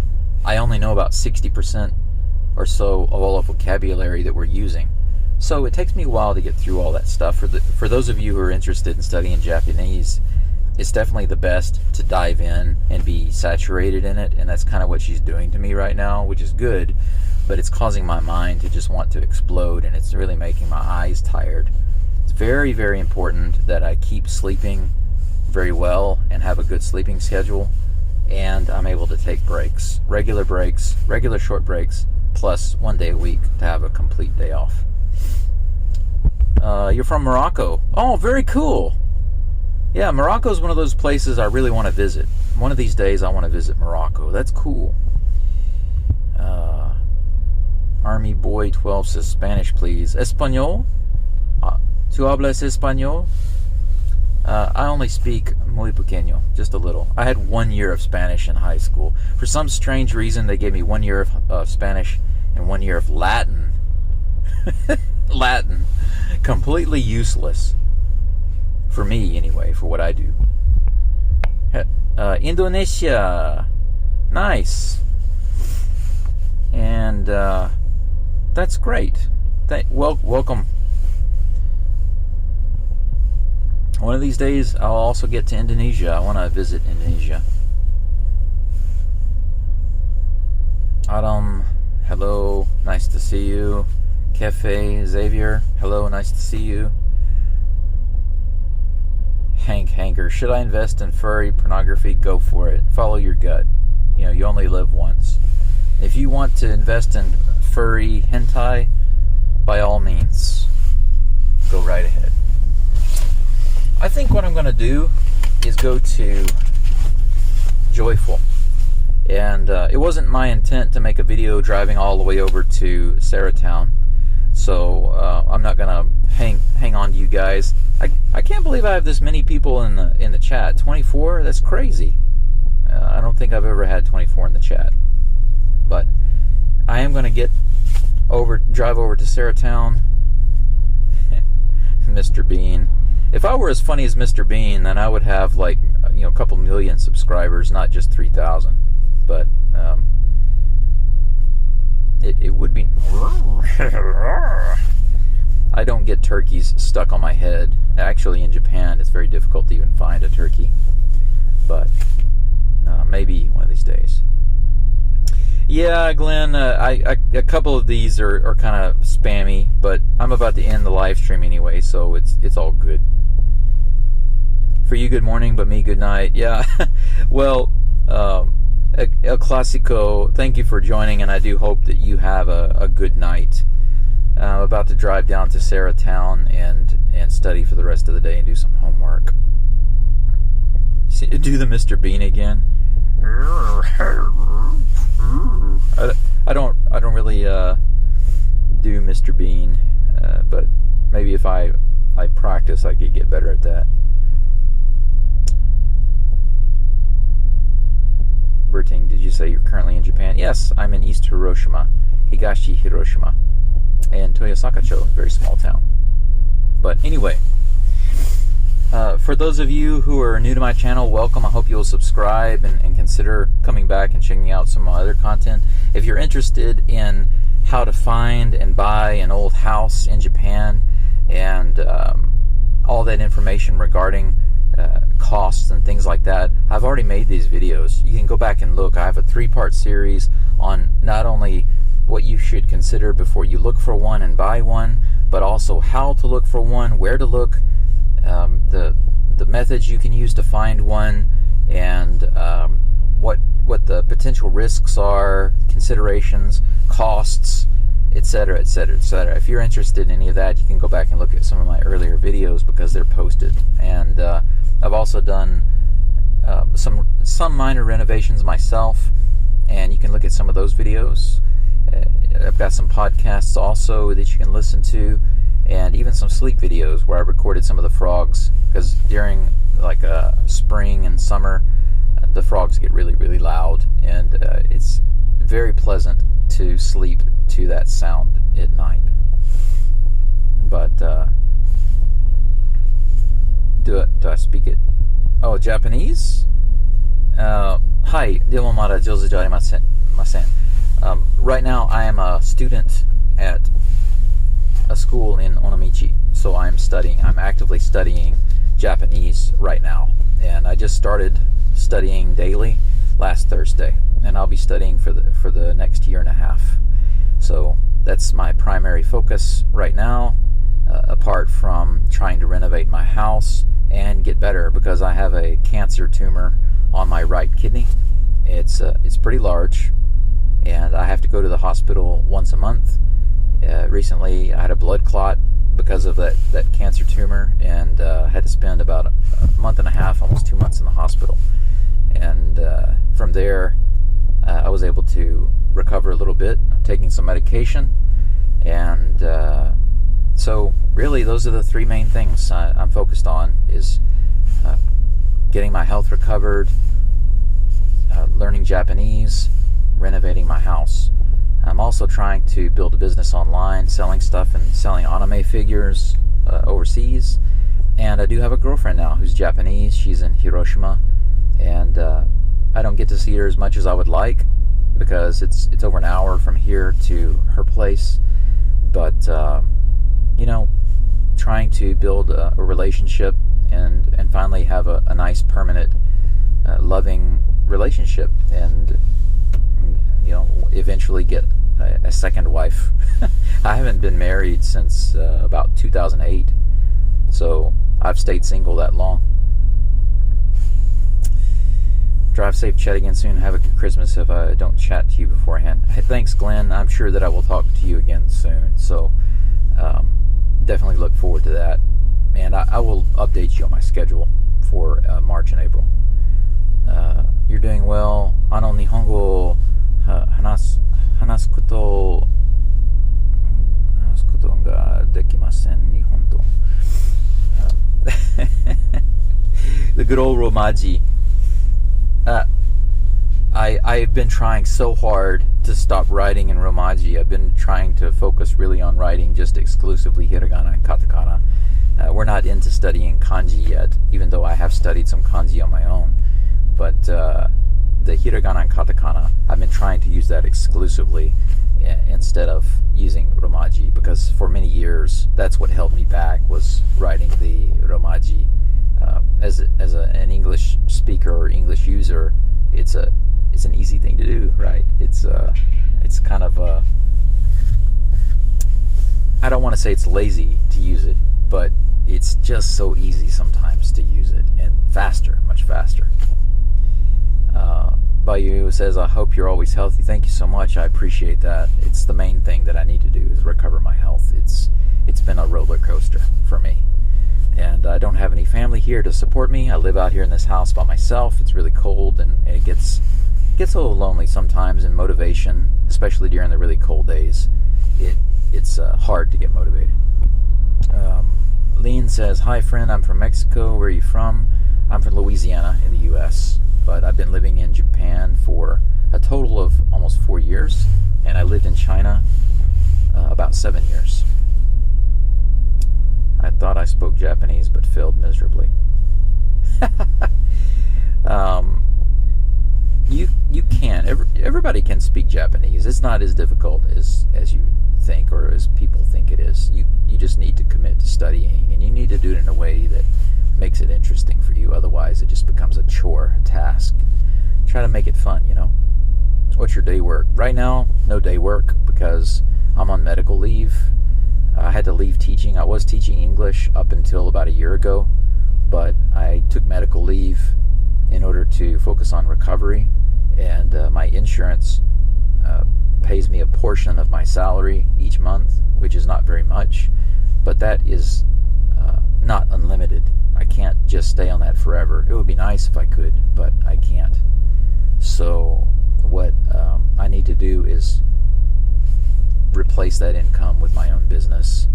I only know about 60% or so of all the vocabulary that we're using. So it takes me a while to get through all that stuff. For those of you who are interested in studying Japanese, it's definitely the best to dive in and be saturated in it, and that's kind of what she's doing to me right now, which is good, but it's causing my mind to just want to explode, and it's really making my eyes tired. It's very, very important that I keep sleeping very well and have a good sleeping schedule, and I'm able to take breaks, regular short breaks, plus 1 day a week to have a complete day off. You're from Morocco. Oh, very cool. Yeah, Morocco is one of those places I really want to visit. One of these days I want to visit Morocco. That's cool. Army Boy 12 says Spanish, please. Español? ¿Tú hablas español? I only speak muy pequeño, just a little. I had 1 year of Spanish in high school. For some strange reason, they gave me 1 year of Spanish and 1 year of Latin. Latin. Completely useless. For me, anyway, for what I do. Indonesia. Nice. And that's great. Welcome. One of these days, I'll also get to Indonesia. I want to visit Indonesia. Adam, hello. Nice to see you. Cafe Xavier, hello. Nice to see you. Hanker, should I invest in furry pornography? Go for it. Follow your gut. You know, you only live once. If you want to invest in furry hentai, by all means, go right ahead. I think what I'm going to do is go to Joyful. And it wasn't my intent to make a video driving all the way over to Saratown. So I'm not going to hang on to you guys. I can't believe I have this many people in the chat. 24? That's crazy. I don't think I've ever had 24 in the chat. But I am going to drive over to Saratown. Mr. Bean. If I were as funny as Mr. Bean, then I would have like a couple million subscribers, not just 3,000. But it would be. I don't get turkeys stuck on my head. Actually, in Japan, it's very difficult to even find a turkey. But maybe one of these days. Yeah, Glenn, a couple of these are kind of spammy, but I'm about to end the live stream anyway, so it's all good. For you, good morning, but me, good night. Yeah, well, El Clásico, thank you for joining, and I do hope that you have a good night. I'm about to drive down to Saratown and study for the rest of the day and do some homework. Do the Mr. Bean again. I don't really do Mr. Bean, but maybe if I practice, I could get better at that. Berting, did you say you're currently in Japan? Yes, I'm in East Hiroshima, Higashi Hiroshima, and Toyosakacho, a very small town. But anyway, for those of you who are new to my channel, welcome. I hope you'll subscribe and consider coming back and checking out some of my other content. If you're interested in how to find and buy an old house in Japan and all that information regarding costs and things like that, I've already made these videos. You can go back and look. I have a 3-part series on not only what you should consider before you look for one and buy one, but also how to look for one, where to look, the methods you can use to find one, and what the potential risks are, considerations, costs, etc., etc., etc. If you're interested in any of that, you can go back and look at some of my earlier videos because they're posted. And I've also done some minor renovations myself, and you can look at some of those videos. I've got some podcasts also that you can listen to, and even some sleep videos where I recorded some of the frogs, because during like spring and summer, the frogs get really, really loud, and it's very pleasant to sleep to that sound at night. But do I speak it? Oh, Japanese? Hi, でもまだ上手じゃありません。Right now, I am a student at a school in Onomichi, so I'm actively studying Japanese right now, and I just started studying daily last Thursday, and I'll be studying for the next year and a half. So that's my primary focus right now, apart from trying to renovate my house and get better, because I have a cancer tumor on my right kidney. It's pretty large, and I have to go to the hospital once a month. Recently, I had a blood clot because of that cancer tumor, and had to spend about a month and a half, almost 2 months in the hospital. And from there, I was able to recover a little bit, taking some medication. And so really, those are the 3 main things I'm focused on, is getting my health recovered, learning Japanese, renovating my house. I'm also trying to build a business online, selling stuff and selling anime figures overseas. And I do have a girlfriend now who's Japanese. She's in Hiroshima, and I don't get to see her as much as I would like, because it's over an hour from here to her place. But trying to build a relationship and finally have a nice, permanent, loving relationship, and eventually get a second wife. I haven't been married since about 2008, so I've stayed single that long. Drive safe, chat again soon. Have a good Christmas if I don't chat to you beforehand. Hey, thanks, Glenn. I'm sure that I will talk to you again soon, so definitely look forward to that. And I will update you on my schedule for March and April. You're doing well. 日本語を話すことができません。日本と。The good old Romaji. I've been trying so hard to stop writing in Romaji. I've been trying to focus really on writing just exclusively hiragana and katakana. We're not into studying kanji yet, even though I have studied some kanji on my own. But the hiragana and katakana, I've been trying to use that exclusively instead of using Romaji, because for many years that's what held me back, was writing the Romaji. As an English speaker or English user, it's an easy thing to do, right? It's kind of I don't want to say it's lazy to use it, but it's just so easy sometimes to use it, and faster, much faster. Bayu says, I hope you're always healthy. Thank you so much. I appreciate that. It's the main thing that I need to do, is recover my health. It's been a roller coaster for me, and I don't have any family here to support me. I live out here in this house by myself. It's really cold, and it gets a little lonely sometimes, and motivation, especially during the really cold days, it's hard to get motivated. Lean says, hi friend, I'm from Mexico. Where are you from? I'm from Louisiana in the US, but I've been living in Japan for a total of almost 4 years, and I lived in China about 7 years. I thought I spoke Japanese but failed miserably. You can. Everybody can speak Japanese. It's not as difficult as you think, or as people think it is. You just need to commit to studying, and you need to do it in a way that makes it interesting for you. Otherwise, it just becomes a chore, a task. Try to make it fun, you know. What's your day work? Right now, no day work because I'm on medical leave. I had to leave teaching. I was teaching English up until about a year ago, but I took medical leave in order to focus on recovery, and my insurance pays me a portion of my salary each month, which is not very much, but that is not unlimited. I can't just stay on that forever. It would be nice if I could, but I can't. So what I need to do is replace that income with my own business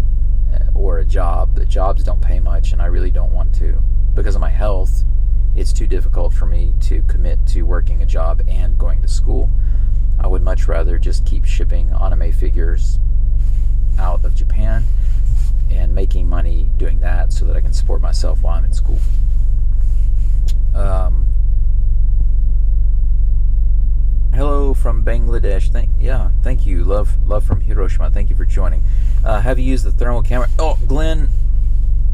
or a job. The jobs don't pay much, and I really don't want to. Because of my health, it's too difficult for me to commit to working a job and going to school. I would much rather just keep shipping anime figures out of Japan and making money doing that so that I can support myself while I'm in school. Hello from Bangladesh. Thank you. Love from Hiroshima. Thank you for joining. Have you used the thermal camera? Oh, Glenn,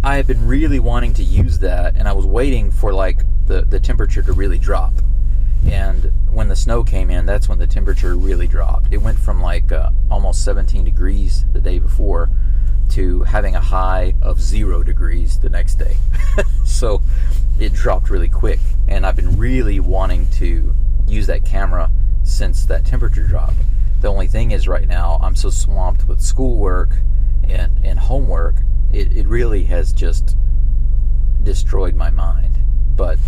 I have been really wanting to use that, and I was waiting for like the temperature to really drop. And when the snow came in, that's when the temperature really dropped. It went from like almost 17 degrees the day before to having a high of 0 degrees the next day. So it dropped really quick, and I've been really wanting to use that camera since that temperature drop. The only thing is right now I'm so swamped with schoolwork and homework, it really has just destroyed my mind. But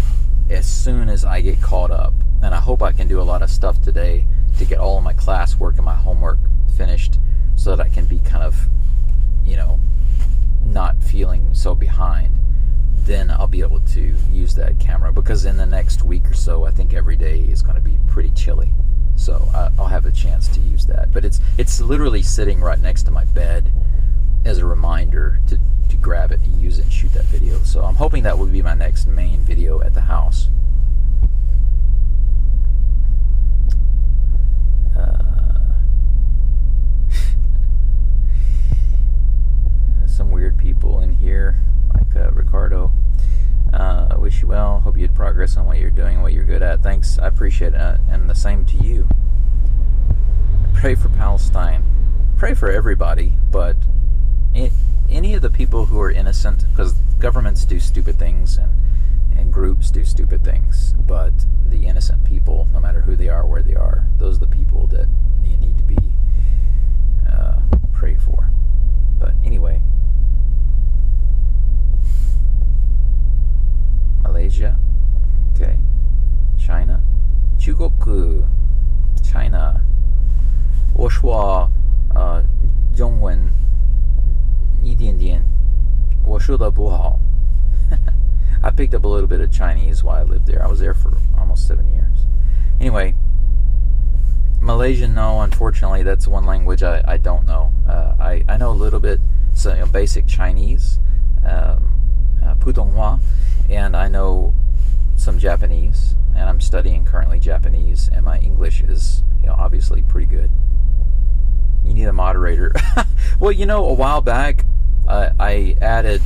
as soon as I get caught up, and I hope I can do a lot of stuff today to get all of my classwork and my homework finished so that I can be kind of, not feeling so behind, then I'll be able to use that camera, because in the next week or so, I think every day is going to be pretty chilly. So I'll have a chance to use that. But it's literally sitting right next to my bed as a reminder to grab it and use it and shoot that video. So I'm hoping that will be my next main video at the house. Some weird people in here, like Ricardo. Wish you well. Hope you had progress on what you're doing and what you're good at. Thanks. I appreciate it. And the same to you. Pray for Palestine. Pray for everybody, but any of the people who are innocent, because governments do stupid things and groups do stupid things, but the innocent people, no matter who they are, where they are, those are the people that you need to be prayed for. But anyway, Malaysia, okay, China, 中国, China, 我说中文一点点，我说的不好。I picked up a little bit of Chinese while I lived there. I was there for almost 7 years. Anyway, Malaysian, no, unfortunately, that's one language I don't know. I know a little bit, so basic Chinese, Putonghua, and I know some Japanese, and I'm studying currently Japanese, and my English is obviously pretty good. You need a moderator. Well, a while back, I added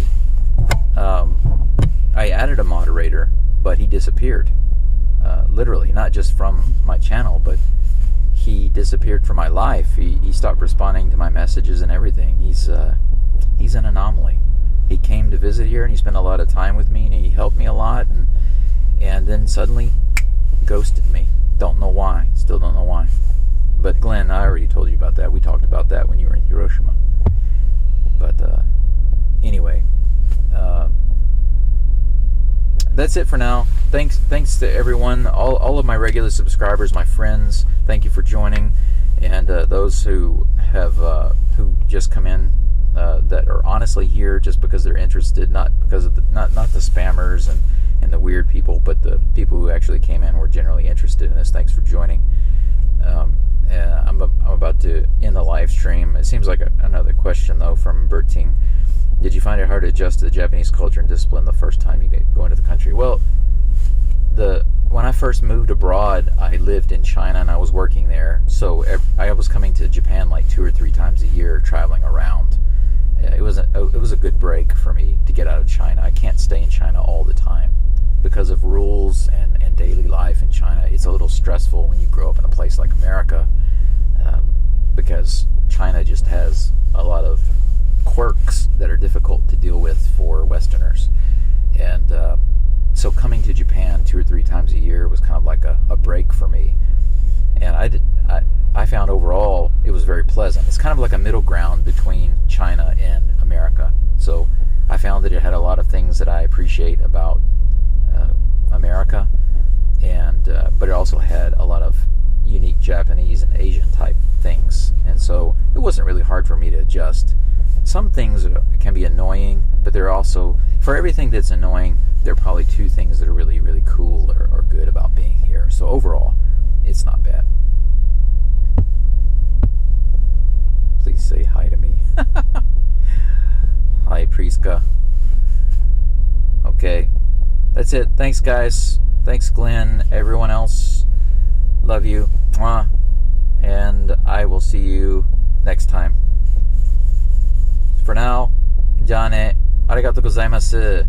a moderator, but he disappeared. Literally, not just from my channel, but he disappeared from my life. He stopped responding to my messages and everything. He's an anomaly. He came to visit here, and he spent a lot of time with me, and he helped me a lot, and then suddenly ghosted me. Don't know why. Still don't know why. But Glenn, I already told you about that. We talked about that when you were in Hiroshima. But anyway, that's it for now. Thanks to everyone, all of my regular subscribers, my friends. Thank you for joining, and those who have who just come in that are honestly here just because they're interested, not because of not the spammers and the weird people, but the people who actually came in were generally interested in this. Thanks for joining. I'm about to end the live stream. It seems like another question though from Berting. Did you find it hard to adjust to the Japanese culture and discipline the first time you go into the country? Well, when I first moved abroad, I lived in China and I was working there, so I was coming to Japan like 2 or 3 times a year, traveling around. It was a good break for me to get out of China. I can't stay in China all the time because of rules and daily life in China. It's a little stressful when you grow up in a place like America, because China just has a lot of quirks that are difficult to deal with for Westerners. And so coming to Japan 2 or 3 times a year was kind of like a break for me. And I found overall it was very pleasant. It's kind of like a middle ground between China and America. So I found that it had a lot of things that I appreciate about America, and but it also had a lot of unique Japanese and Asian type things. And so it wasn't really hard for me to adjust. Some things can be annoying, but there are also, for everything that's annoying, there are probably 2 things that are really, really cool or good about being here. So overall, it's not bad. Please say hi to me. Hi, Priska. Okay, that's it. Thanks, guys. Thanks, Glenn. Everyone else, love you. Mwah. And I will see you next time. For now, じゃあね。ありがとうございます。